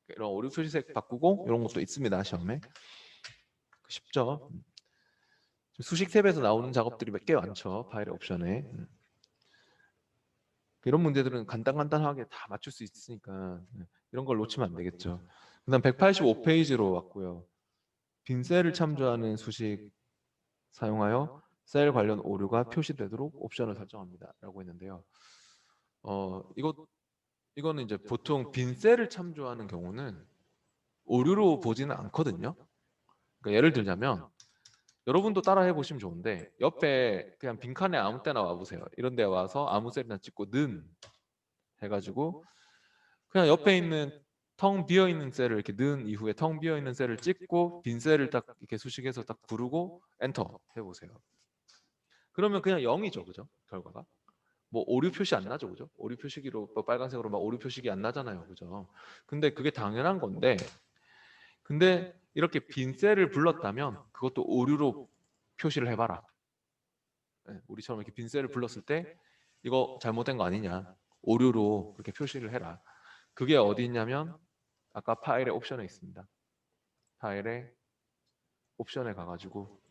이런 오류 표시색 바꾸고 이런 것도 있습니다. 시험에 쉽죠. 수식 탭에서 나오는 작업들이 몇 개 많죠. 파일 옵션에. 이런 문제들은 간단하게 다 맞출 수 있으니까 이런 걸 놓치면 안 되겠죠. 그다음 185페이지로 왔고요. 빈 셀을 참조하는 수식 사용하여 셀 관련 오류가 표시되도록 옵션을 설정합니다.라고 했는데요. 이거는 이제 보통 빈 셀을 참조하는 경우는 오류로 보지는 않거든요. 그러니까 예를 들자면 여러분도 따라해 보시면 좋은데 옆에 그냥 빈칸에 아무 때나 와 보세요. 이런 데 와서 아무 셀이나 찍고 는 해가지고 그냥 옆에 있는 텅 비어 있는 셀을 이렇게 넣은 이후에 텅 비어 있는 셀을 찍고 빈 셀을 딱 이렇게 수식해서 딱 부르고 엔터 해보세요. 그러면 그냥 0이죠, 그죠? 결과가 뭐 오류 표시 안 나죠, 그죠? 오류 표시기로 뭐 빨간색으로 막 오류 표시기 안 나잖아요, 그죠? 근데 그게 당연한 건데, 근데 이렇게 빈 셀을 불렀다면 그것도 오류로 표시를 해봐라. 네, 우리처럼 이렇게 빈 셀을 불렀을 때 이거 잘못된 거 아니냐? 오류로 그렇게 표시를 해라. 그게 어디 있냐면 아까 파일의 옵션에 있습니다. 파일의 옵션에 가가지고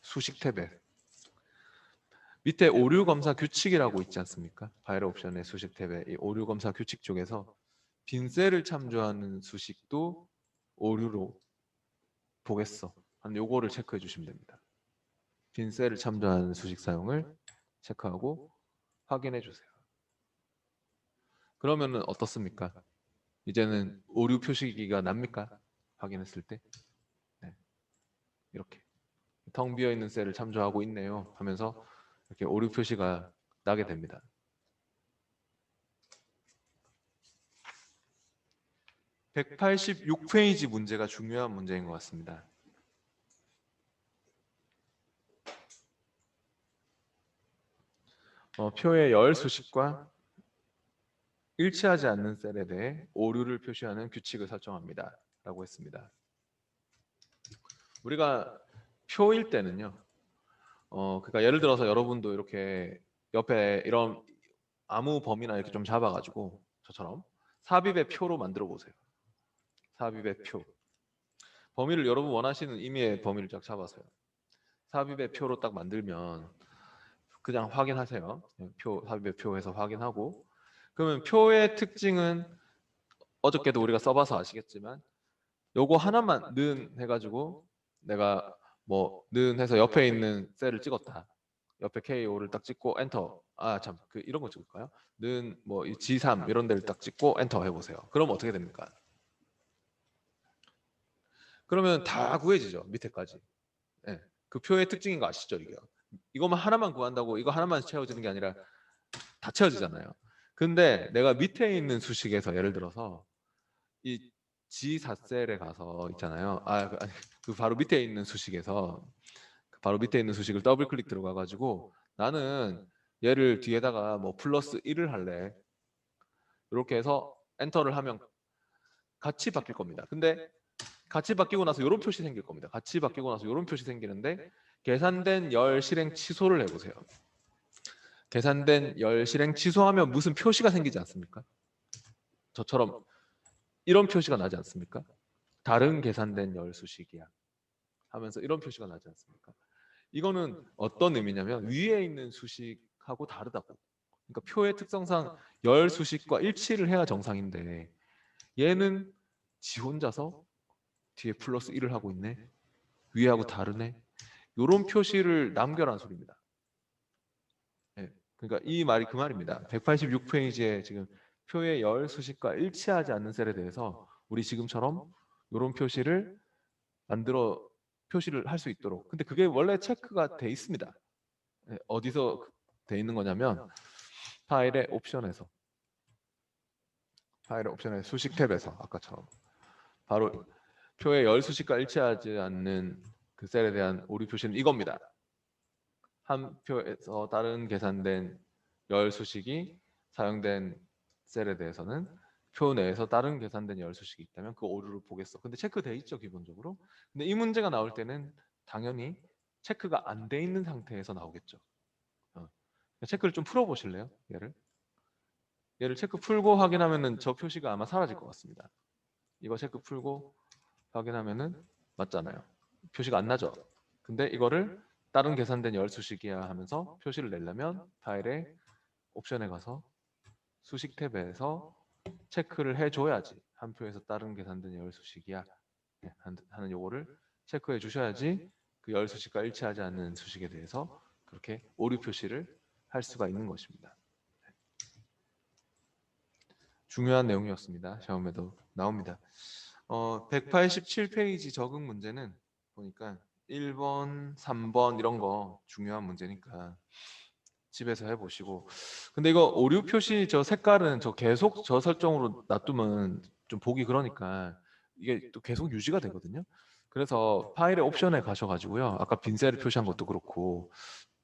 수식 탭에 밑에 오류 검사 규칙이라고 있지 않습니까? 파일의 옵션의 수식 탭에 이 오류 검사 규칙 쪽에서 빈 셀을 참조하는 수식도 오류로 보겠어. 한 요거를 체크해 주시면 됩니다. 빈 셀을 참조하는 수식 사용을 체크하고 확인해 주세요. 그러면은 어떻습니까? 이제는 오류 표시기가 납니까? 확인했을 때 네. 이렇게 텅 비어 있는 셀을 참조하고 있네요 하면서 이렇게 오류 표시가 나게 됩니다. 186페이지 문제가 중요한 문제인 것 같습니다. 표의 열 수식과 일치하지 않는 셀에 대해 오류를 표시하는 규칙을 설정합니다. 라고 했습니다. 우리가 표일 때는요. 그러니까 예를 들어서 여러분도 이렇게 옆에 이런 아무 범위나 이렇게 좀 잡아가지고 저처럼 삽입의 표로 만들어 보세요. 삽입의 표. 범위를 여러분 원하시는 의미의 범위를 쫙 잡아서요. 삽입의 표로 딱 만들면 그냥 확인하세요. 삽입의 표에서 확인하고 그러면 표의 특징은 어저께도 우리가 써봐서 아시겠지만 요거 하나만 는 해가지고 내가 뭐 는 해서 옆에 있는 셀을 찍었다. 옆에 KO를 딱 찍고 엔터. 아 참 그 이런 거 찍을까요? 는 뭐 G3 이런 데를 딱 찍고 엔터 해보세요. 그럼 어떻게 됩니까? 그러면 다 구해지죠 밑에까지. 예. 그 표의 특징인 거 아시죠 이게? 이것만 하나만 구한다고 이거 하나만 채워지는 게 아니라 다 채워지잖아요. 근데 내가 밑에 있는 수식에서 예를 들어서 이 G4셀에 가서 있잖아요. 아니, 그 바로 밑에 있는 수식에서 그 바로 밑에 있는 수식을 더블 클릭 들어가 가지고 나는 얘를 뒤에다가 뭐 플러스 1을 할래. 이렇게 해서 엔터를 하면 같이 바뀔 겁니다. 근데 같이 바뀌고 나서 이런 표시 생길 겁니다. 같이 바뀌고 나서 이런 표시 생기는데 계산된 열 실행 취소를 해보세요. 계산된 열 실행 취소하면 무슨 표시가 생기지 않습니까? 저처럼 이런 표시가 나지 않습니까? 다른 계산된 열 수식이야 하면서 이런 표시가 나지 않습니까? 이거는 어떤 의미냐면 위에 있는 수식하고 다르다고. 그러니까 표의 특성상 열 수식과 일치를 해야 정상인데 얘는 지 혼자서 뒤에 플러스 1을 하고 있네. 위에하고 다르네. 이런 표시를 남겨라는 소리입니다. 네. 그러니까 이 말이 그 말입니다. 186페이지에 지금 표의 열 수식과 일치하지 않는 셀에 대해서 우리 지금처럼 이런 표시를 만들어 표시를 할 수 있도록. 근데 그게 원래 체크가 돼 있습니다. 네, 어디서 돼 있는 거냐면 파일의 옵션에서 수식 탭에서 아까처럼 바로 표의 열 수식과 일치하지 않는 그 셀에 대한 오류 표시는 이겁니다. 한 표에서 다른 계산된 열 수식이 사용된 셀에 대해서는 표 내에서 다른 계산된 열 수식이 있다면 그 오류를 보겠어. 근데 체크돼 있죠 기본적으로. 근데 이 문제가 나올 때는 당연히 체크가 안 돼 있는 상태에서 나오겠죠. 체크를 좀 풀어 보실래요? 얘를 체크 풀고 확인하면은 저 표시가 아마 사라질 것 같습니다. 이거 체크 풀고 확인하면은 맞잖아요. 표시가 안 나죠. 근데 이거를 다른 계산된 열 수식이야 하면서 표시를 내려면 파일의 옵션에 가서 수식 탭에서 체크를 해줘야지 한 표에서 다른 계산된 열 수식이야 하는 요거를 체크해 주셔야지 그 열 수식과 일치하지 않는 수식에 대해서 그렇게 오류 표시를 할 수가 있는 것입니다. 중요한 내용이었습니다. 시험에도 나옵니다. 187페이지 적응 문제는 보니까 1번, 3번 이런 거 중요한 문제니까 집에서 해보시고. 근데 이거 오류 표시 저 색깔은 저 계속 저 설정으로 놔두면 좀 보기 그러니까 이게 또 계속 유지가 되거든요. 그래서 파일의 옵션에 가셔가지고요. 아까 빈 셀을 표시한 것도 그렇고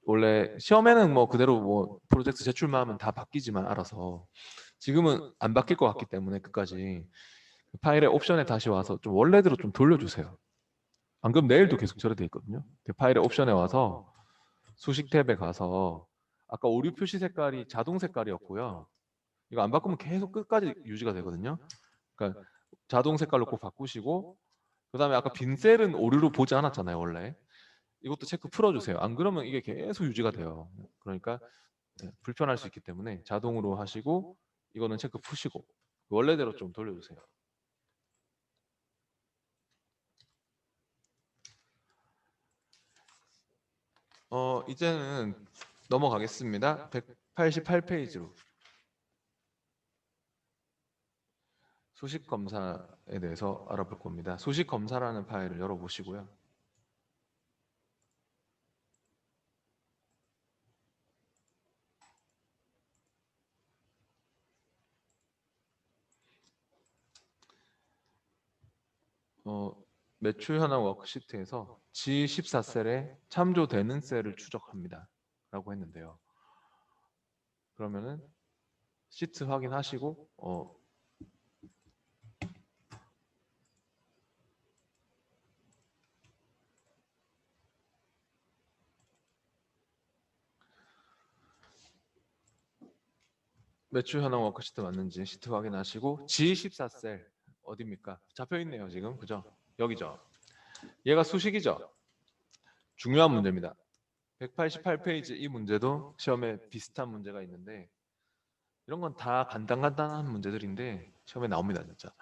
원래 시험에는 뭐 그대로 뭐 프로젝트 제출만 하면 다 바뀌지만 알아서 지금은 안 바뀔 것 같기 때문에 끝까지 파일의 옵션에 다시 와서 좀 원래대로 좀 돌려주세요. 안 그럼 내일도 계속 저래 돼 있거든요. 그 파일의 옵션에 와서 수식 탭에 가서 아까 오류 표시 색깔이 자동 색깔이었고요. 이거 안 바꾸면 계속 끝까지 유지가 되거든요. 그러니까 자동 색깔로 꼭 바꾸시고 그다음에 아까 빈 셀은 오류로 보지 않았잖아요, 원래. 이것도 체크 풀어주세요. 안 그러면 이게 계속 유지가 돼요. 그러니까 불편할 수 있기 때문에 자동으로 하시고 이거는 체크 푸시고 원래대로 좀 돌려주세요. 이제는 넘어가겠습니다. 188페이지로 수식 검사에 대해서 알아볼 겁니다. 수식 검사라는 파일을 열어보시고요. 매출 현황 워크시트에서 G14셀에 참조되는 셀을 추적합니다. 라고 했는데요. 그러면은 시트 확인하시고 매출 현황 워크시트 맞는지 시트 확인하시고 G14셀 어디입니까? 잡혀 있네요 지금, 그죠? 여기죠. 얘가 수식이죠. 중요한 문제입니다. 188페이지 이 문제도 시험에 비슷한 문제가 있는데 이런 건 다 간단한 문제들인데 시험에 나옵니다 진짜.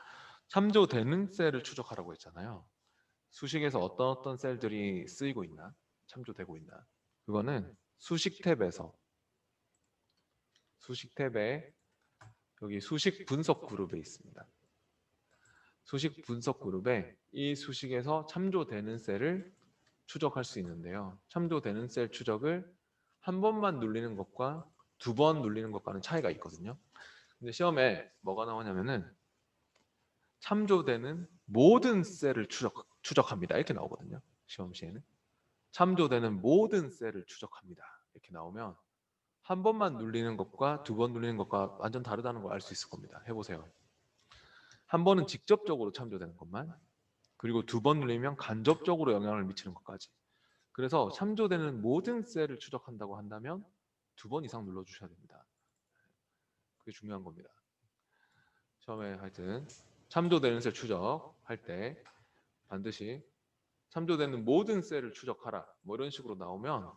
참조되는 셀을 추적하라고 했잖아요. 수식에서 어떤 셀들이 쓰이고 있나, 참조되고 있나. 그거는 수식 탭에 여기 수식 분석 그룹에 있습니다. 수식 분석 그룹에 이 수식에서 참조되는 셀을 추적할 수 있는데요. 참조되는 셀 추적을 한 번만 눌리는 것과 두 번 눌리는 것과는 차이가 있거든요. 근데 시험에 뭐가 나오냐면은 참조되는 모든 셀을 추적합니다. 이렇게 나오거든요. 시험 시에는 참조되는 모든 셀을 추적합니다. 이렇게 나오면 한 번만 눌리는 것과 두 번 눌리는 것과 완전 다르다는 걸 알 수 있을 겁니다. 해보세요. 한 번은 직접적으로 참조되는 것만, 그리고 두 번 눌리면 간접적으로 영향을 미치는 것까지. 그래서 참조되는 모든 셀을 추적한다고 한다면 두 번 이상 눌러주셔야 됩니다. 그게 중요한 겁니다. 처음에 하여튼 참조되는 셀 추적할 때 반드시 참조되는 모든 셀을 추적하라 뭐 이런 식으로 나오면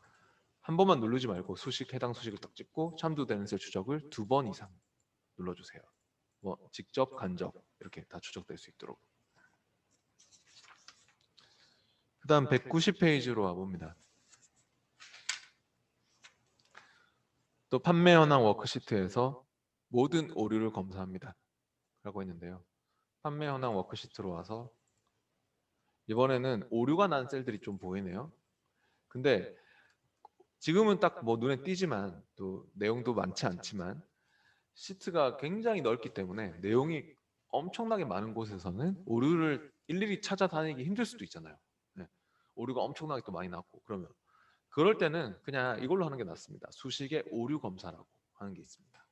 한 번만 누르지 말고 해당 수식을 딱 찍고 참조되는 셀 추적을 두 번 이상 눌러주세요. 뭐 직접, 간접 이렇게 다 추적될 수 있도록. 그 다음 190페이지로 와봅니다. 또 판매 현황 워크시트에서 모든 오류를 검사합니다 라고 했는데요. 판매 현황 워크시트로 와서 이번에는 오류가 난 셀들이 좀 보이네요. 근데 지금은 딱 뭐 눈에 띄지만 또 내용도 많지 않지만 시트가 굉장히 넓기 때문에 내용이 엄청나게 많은 곳에서는 오류를 일일이 찾아다니기 힘들 수도 있잖아요. 네. 오류가 엄청나게 또 많이 났고 그러면 그럴 때는 그냥 이걸로 하는 게 낫습니다. 수식의 오류 검사라고 하는 게 있습니다.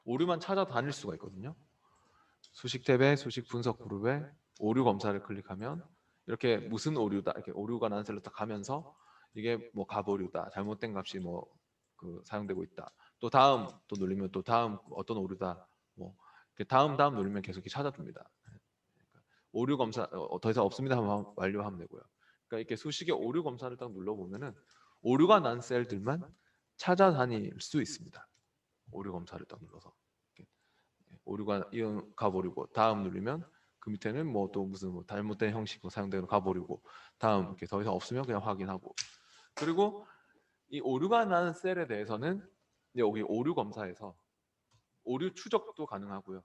오류만 찾아다닐 수가 있거든요. 수식 탭에 수식 분석 그룹에 오류 검사를 클릭하면 이렇게 무슨 오류다 이렇게 오류가 난 셀로 딱 가면서 이게 뭐 가보류다 잘못된 값이 뭐 그 사용되고 있다 또 다음 또 눌리면 또 다음 어떤 오류다 뭐 이렇게 다음 누르면 계속 이렇게 찾아줍니다. 오류 검사 더 이상 없습니다 하면 완료하면 되고요. 그러니까 이렇게 수식의 오류 검사를 딱 눌러보면은 오류가 난 셀들만 찾아다닐 수 있습니다. 오류 검사를 딱 눌러서 오류가 이은 가버리고 다음 누르면 그 밑에는 뭐 또 무슨 뭐 잘못된 형식으로 사용되는 가버리고 다음 이렇게 더 이상 없으면 그냥 확인하고 그리고 이 오류가 나는 셀에 대해서는 여기 오류 검사에서 오류 추적도 가능하고요.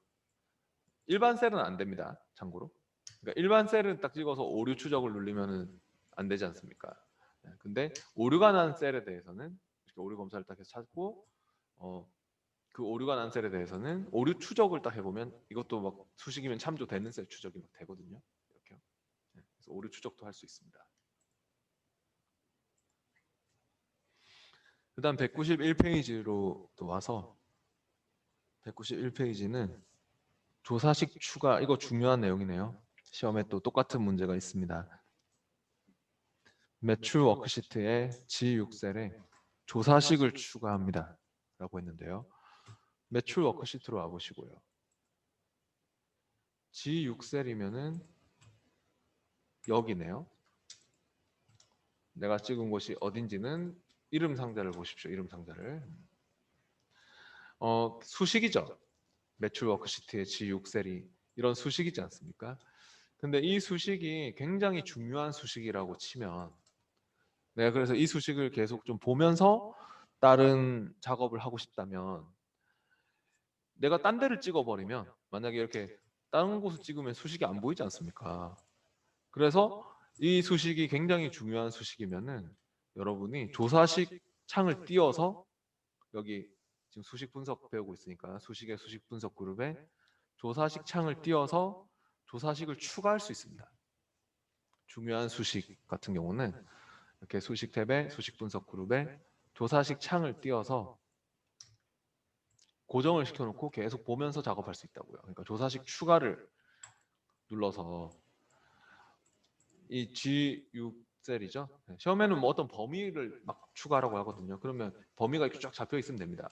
일반 셀은 안 됩니다. 참고로. 그러니까 일반 셀은 딱 찍어서 오류 추적을 누르면은 안 되지 않습니까? 근데 오류가 난 셀에 대해서는 이렇게 오류 검사를 딱 해서 찾고 그 오류가 난 셀에 대해서는 오류 추적을 딱 해보면 이것도 막 수식이면 참조되는 셀 추적이 막 되거든요. 이렇게. 그래서 오류 추적도 할 수 있습니다. 그다음 191페이지로 또 와서 191페이지는 조사식 추가 이거 중요한 내용이네요. 시험에 또 똑같은 문제가 있습니다. 매출 워크시트의 G6셀에 조사식을 추가합니다. 라고 했는데요. 매출 워크시트로 와보시고요. G6셀이면은 여기네요. 내가 찍은 곳이 어딘지는 이름 상자를 보십시오. 이름 상자를. 수식이죠. 매출 워크시트의 G6셀이 이런 수식이지 않습니까? 근데 이 수식이 굉장히 중요한 수식이라고 치면 내가 그래서 이 수식을 계속 좀 보면서 다른 작업을 하고 싶다면 내가 딴 데를 찍어버리면 만약에 이렇게 다른 곳을 찍으면 수식이 안 보이지 않습니까? 그래서 이 수식이 굉장히 중요한 수식이면은 여러분이 조사식 창을 띄워서 여기 지금 수식 분석 배우고 있으니까 수식의 수식 분석 그룹에 조사식 창을 띄워서 조사식을 추가할 수 있습니다. 중요한 수식 같은 경우는 이렇게 수식 탭에 수식 분석 그룹에 조사식 창을 띄워서 고정을 시켜놓고 계속 보면서 작업할 수 있다고요. 그러니까 조사식 추가를 눌러서 이 G6셀이죠. 시험에는 뭐 어떤 범위를 막 추가하라고 하거든요. 그러면 범위가 이렇게 쫙 잡혀 있으면 됩니다.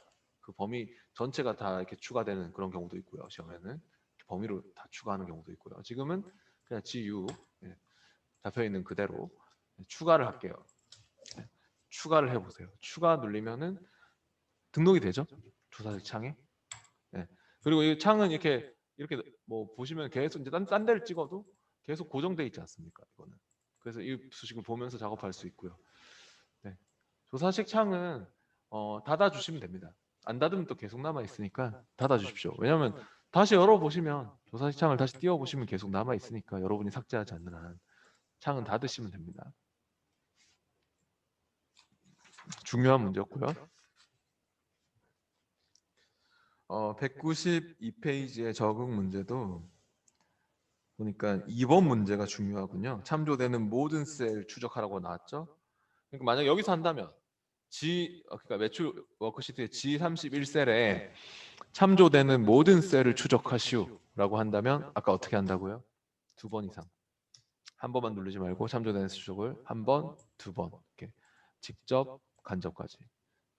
그 범위 전체가 다 이렇게 추가되는 그런 경우도 있고요. 시험에는 범위로 다 추가하는 경우도 있고요. 지금은 그냥 GU 잡혀 있는 그대로 추가를 할게요. 추가를 해보세요. 추가 누르면은 등록이 되죠? 조사식 창에. 네. 그리고 이 창은 이렇게 뭐 보시면 계속 이제 딴 데를 찍어도 계속 고정돼 있지 않습니까? 이거는. 그래서 이 수식을 보면서 작업할 수 있고요. 네. 조사식 창은 닫아주시면 됩니다. 안 닫으면 또 계속 남아 있으니까 닫아주십시오. 왜냐하면 다시 열어보시면 조사식 창을 다시 띄워보시면 계속 남아 있으니까 여러분이 삭제하지 않는 한 창은 닫으시면 됩니다. 중요한 문제였고요. 192페이지의 적응 문제도 보니까 2번 문제가 중요하군요. 참조되는 모든 셀 추적하라고 나왔죠. 그러니까 만약 여기서 한다면 그러니까 매출 워크시트의 G31셀에 참조되는 모든 셀을 추적하시오라고 한다면 아까 어떻게 한다고요? 2번 이상. 한 번만 누르지 말고 참조되는 셀 추적을 한 번, 2번 이렇게 직접 간접까지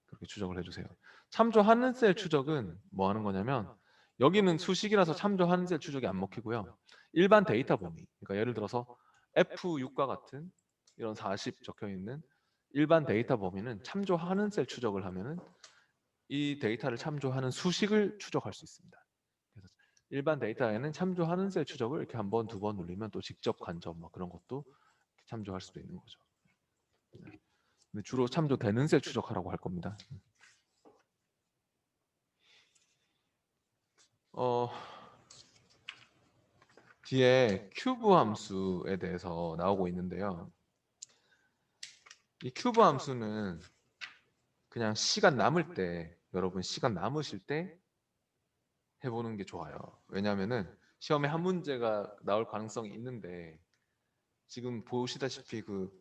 그렇게 추적을 해주세요. 참조하는 셀 추적은 뭐 하는 거냐면 여기는 수식이라서 참조하는 셀 추적이 안 먹히고요. 일반 데이터 범위, 그러니까 예를 들어서 F6과 같은 이런 40 적혀 있는 일반 데이터 범위는 참조하는 셀 추적을 하면은 이 데이터를 참조하는 수식을 추적할 수 있습니다. 그래서 일반 데이터에는 참조하는 셀 추적을 이렇게 한 번, 2번 누르면 또 직접 간접 뭐 그런 것도 참조할 수도 있는 거죠. 근데 주로 참조되는 셀 추적하라고 할 겁니다. 뒤에 큐브 함수에 대해서 나오고 있는데요. 이 큐브 함수는 그냥 시간 남을 때, 여러분 시간 남으실 때 해보는 게 좋아요. 왜냐하면은 시험에 한 문제가 나올 가능성이 있는데 지금 보시다시피 그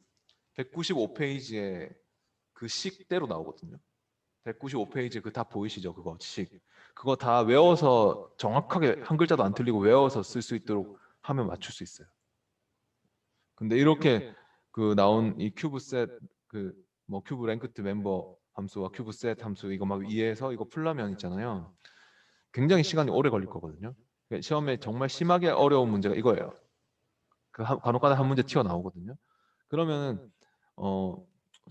195페이지에 그 식대로 나오거든요. 195페이지 그 다 보이시죠? 그거 식. 그거 다 외워서 정확하게 한 글자도 안 틀리고 외워서 쓸 수 있도록 하면 맞출 수 있어요. 근데 이렇게 그 나온 이 큐브 셋 그 뭐 큐브 랭크트 멤버 함수와 큐브 셋 함수 이거 막 이해해서 이거 풀려면 있잖아요. 굉장히 시간이 오래 걸릴 거거든요. 그러니까 시험에 정말 심하게 어려운 문제가 이거예요. 그 간혹가다 한 문제 튀어나오거든요. 그러면은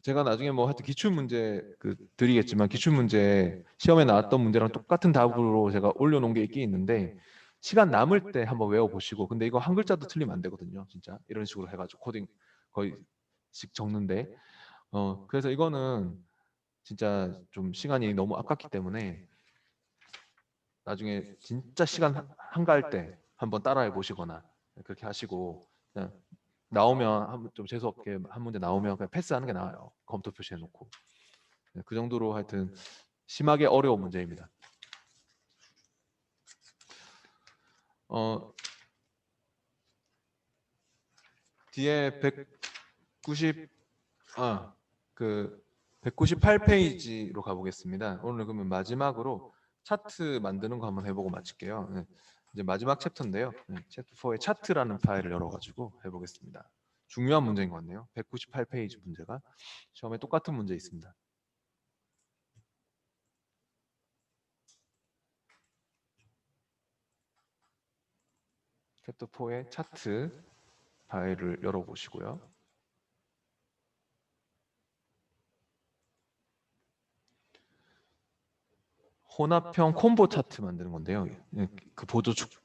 제가 나중에 뭐 하여튼 기출 문제 그 드리겠지만 기출 문제 시험에 나왔던 문제랑 똑같은 답으로 제가 올려놓은 게 있긴 있는데 시간 남을 때 한번 외워보시고 근데 이거 한 글자도 틀리면 안 되거든요. 진짜 이런 식으로 해가지고 코딩 거의씩 적는데 그래서 이거는 진짜 좀 시간이 너무 아깝기 때문에 나중에 진짜 시간 한가할 때 한번 따라해 보시거나 그렇게 하시고 그냥 나오면 좀 재수 없게 한 문제 나오면 그냥 패스하는 게 나아요. 검토 표시해 놓고 그 정도로 하여튼 심하게 어려운 문제입니다. 뒤에 190 그 198페이지로 가보겠습니다. 오늘 그러면 마지막으로 차트 만드는 거 한번 해보고 마칠게요. 네. 이제 마지막 챕터인데요. 네. 챕터 4의 차트라는 파일을 열어가지고 해보겠습니다. 중요한 문제인 것 같네요. 198페이지 문제가 시험에 똑같은 문제 있습니다. 챕터 4의 차트 파일을 열어보시고요. 혼합형 콤보 차트 만드는 건데요. 그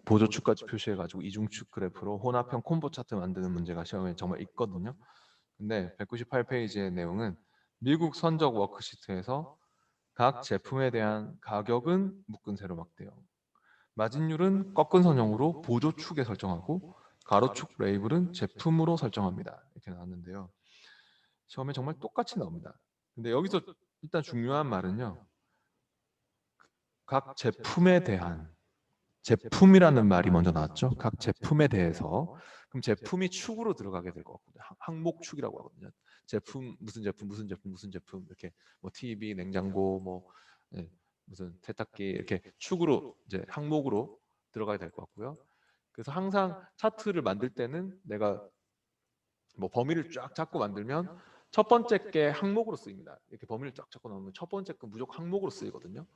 보조축까지 표시해가지고 이중축 그래프로 혼합형 콤보 차트 만드는 문제가 시험에 정말 있거든요. 근데 198페이지의 내용은 미국 선적 워크시트에서 각 제품에 대한 가격은 묶은 세로 막대요. 마진율은 꺾은 선형으로 보조축에 설정하고 가로축 레이블은 제품으로 설정합니다. 이렇게 나왔는데요. 시험에 정말 똑같이 나옵니다. 근데 여기서 일단 중요한 말은요. 각 제품에 대한 제품이라는 말이 먼저 나왔죠. 각 제품에 대해서 그럼 제품이 축으로 들어가게 될 것 같거든요. 항목축이라고 하거든요. 제품 무슨 제품 무슨 제품 무슨 제품 이렇게 뭐 TV 냉장고 뭐 무슨 세탁기 이렇게 축으로 이제 항목으로 들어가야 될 것 같고요. 그래서 항상 차트를 만들 때는 내가 뭐 범위를 쫙 잡고 만들면 첫 번째 게 항목으로 쓰입니다. 이렇게 범위를 쫙 잡고 나오면 첫 번째 건 무조건 항목으로 쓰이거든요.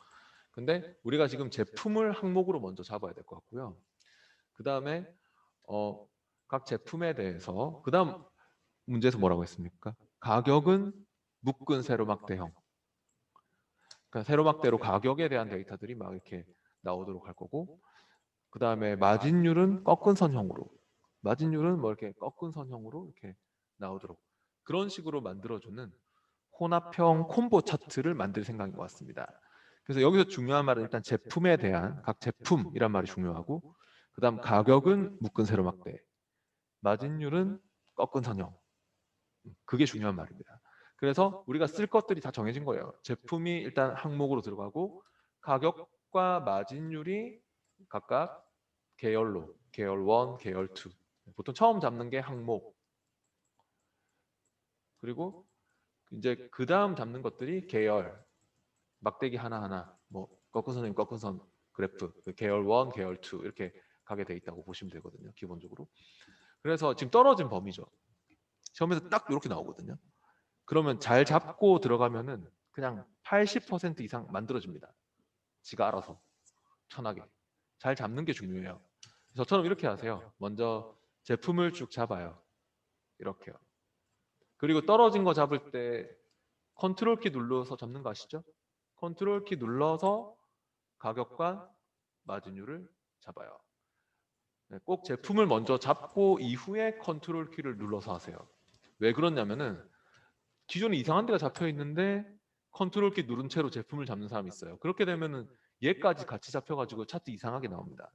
근데 우리가 지금 제품을 항목으로 먼저 잡아야 될 것 같고요. 그 다음에 각 제품에 대해서 그 다음 문제에서 뭐라고 했습니까? 가격은 묶은 세로막대형. 그러니까 세로막대로 가격에 대한 데이터들이 막 이렇게 나오도록 할 거고, 그 다음에 마진율은 꺾은 선형으로, 마진율은 뭐 이렇게 꺾은 선형으로 이렇게 나오도록 그런 식으로 만들어주는 혼합형 콤보 차트를 만들 생각인 것 같습니다. 그래서 여기서 중요한 말은 일단 제품에 대한 각 제품이란 말이 중요하고, 그 다음 가격은 묶은 세로막대, 마진율은 꺾은 선형, 그게 중요한 말입니다. 그래서 우리가 쓸 것들이 다 정해진 거예요. 제품이 일단 항목으로 들어가고, 가격과 마진율이 각각 계열로, 계열 1, 계열 2. 보통 처음 잡는 게 항목. 그리고 이제 그 다음 잡는 것들이 계열, 막대기 하나하나, 뭐 꺾은 선이면 꺾은 선 그래프, 계열 1, 계열 2 이렇게 가게 돼 있다고 보시면 되거든요. 기본적으로. 그래서 지금 떨어진 범위죠. 시험에서 딱 이렇게 나오거든요. 그러면 잘 잡고 들어가면은 그냥 80% 이상 만들어집니다. 지가 알아서 편하게 잘 잡는 게 중요해요. 저처럼 이렇게 하세요. 먼저 제품을 쭉 잡아요. 이렇게요. 그리고 떨어진 거 잡을 때 컨트롤 키 눌러서 잡는 거 아시죠? 컨트롤 키 눌러서 가격과 마진율을 잡아요. 네, 꼭 제품을 먼저 잡고 이후에 컨트롤 키를 눌러서 하세요. 왜 그러냐면은 기존에 이상한 데가 잡혀 있는데 컨트롤 키 누른 채로 제품을 잡는 사람이 있어요. 그렇게 되면은 얘까지 같이 잡혀가지고 차트 이상하게 나옵니다.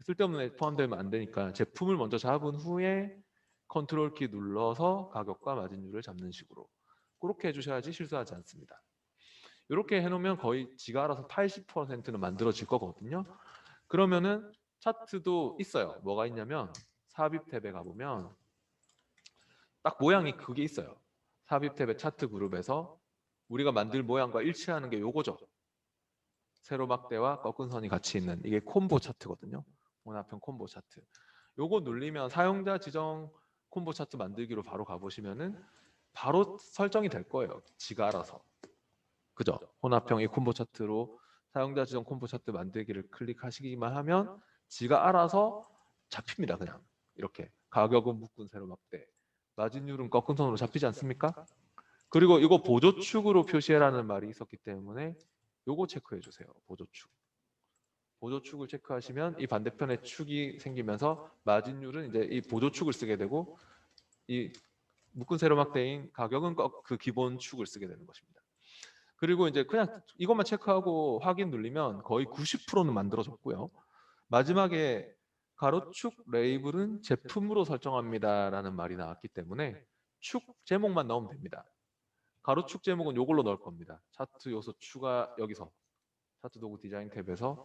쓸데없는 애 포함되면 안 되니까 제품을 먼저 잡은 후에 컨트롤 키 눌러서 가격과 마진율을 잡는 식으로 그렇게 해주셔야지 실수하지 않습니다. 이렇게 해놓으면 거의 지가 알아서 80%는 만들어질 거거든요. 그러면은 차트도 있어요. 뭐가 있냐면 삽입 탭에 가보면 딱 모양이 그게 있어요. 삽입 탭의 차트 그룹에서 우리가 만들 모양과 일치하는 게 요거죠. 세로막대와 꺾은 선이 같이 있는 이게 콤보 차트거든요. 혼합형 콤보 차트. 요거 누르면 사용자 지정 콤보 차트 만들기로 바로 가보시면은 바로 설정이 될 거예요. 지가 알아서. 그죠? 혼합형 이 콤보 차트로 사용자 지정 콤보 차트 만들기를 클릭하시기만 하면 지가 알아서 잡힙니다. 그냥 이렇게 가격은 묶은 세로막대, 마진율은 꺾은 선으로 잡히지 않습니까? 그리고 이거 보조축으로 표시해라는 말이 있었기 때문에 요거 체크해 주세요. 보조축. 보조축을 체크하시면 이 반대편에 축이 생기면서 마진율은 이제 이 보조축을 쓰게 되고 이 묶은 세로막대인 가격은 그 기본 축을 쓰게 되는 것입니다. 그리고 이제 그냥 이것만 체크하고 확인 누르면 거의 90%는 만들어졌고요. 마지막에 가로축 레이블은 제품으로 설정합니다라는 말이 나왔기 때문에 축 제목만 넣으면 됩니다. 가로축 제목은 이걸로 넣을 겁니다. 차트 요소 추가 여기서 차트 도구 디자인 탭에서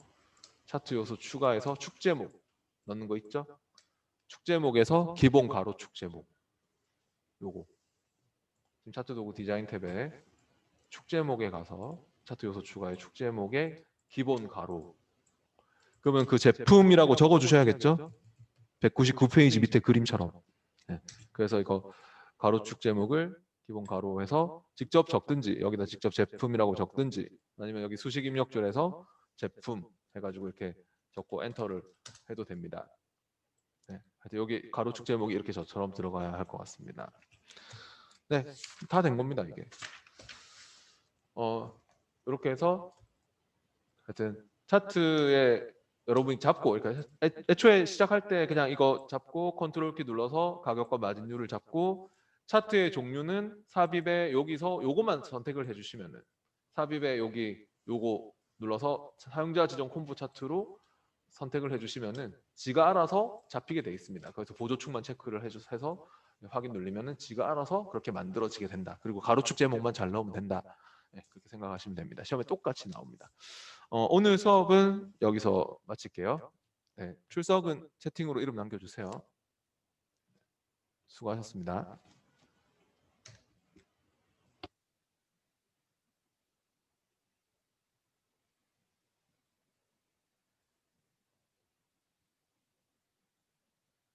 차트 요소 추가해서 축 제목 넣는 거 있죠? 축 제목에서 기본 가로축 제목 요거 지금 차트 도구 디자인 탭에 축 제목에 가서 차트 요소 추가해 축 제목에 기본 가로 그러면 그 제품이라고 적어 주셔야겠죠? 199페이지 밑에 그림처럼. 네. 그래서 이거 가로축 제목을 기본 가로해서 직접 적든지 여기다 직접 제품이라고 적든지 아니면 여기 수식 입력줄에서 제품 해가지고 이렇게 적고 엔터를 해도 됩니다. 네. 하여튼 여기 가로축 제목이 이렇게 저처럼 들어가야 할 것 같습니다. 네, 다 된 겁니다 이게. 이렇게 해서 하여튼 차트에 여러분이 잡고 그러니까 애초에 시작할 때 그냥 이거 잡고 컨트롤 키 눌러서 가격과 마진율을 잡고 차트의 종류는 삽입에 여기서 요거만 선택을 해주시면은 삽입에 여기 요거 눌러서 사용자 지정 콤보 차트로 선택을 해주시면은 지가 알아서 잡히게 돼 있습니다. 그래서 보조축만 체크를 해서 확인 누르면은 지가 알아서 그렇게 만들어지게 된다. 그리고 가로축 제목만 잘 넣으면 된다. 네, 그렇게 생각하시면 됩니다. 시험에 똑같이 나옵니다. 오늘 수업은 여기서 마칠게요. 네, 출석은 채팅으로 이름 남겨주세요. 수고하셨습니다.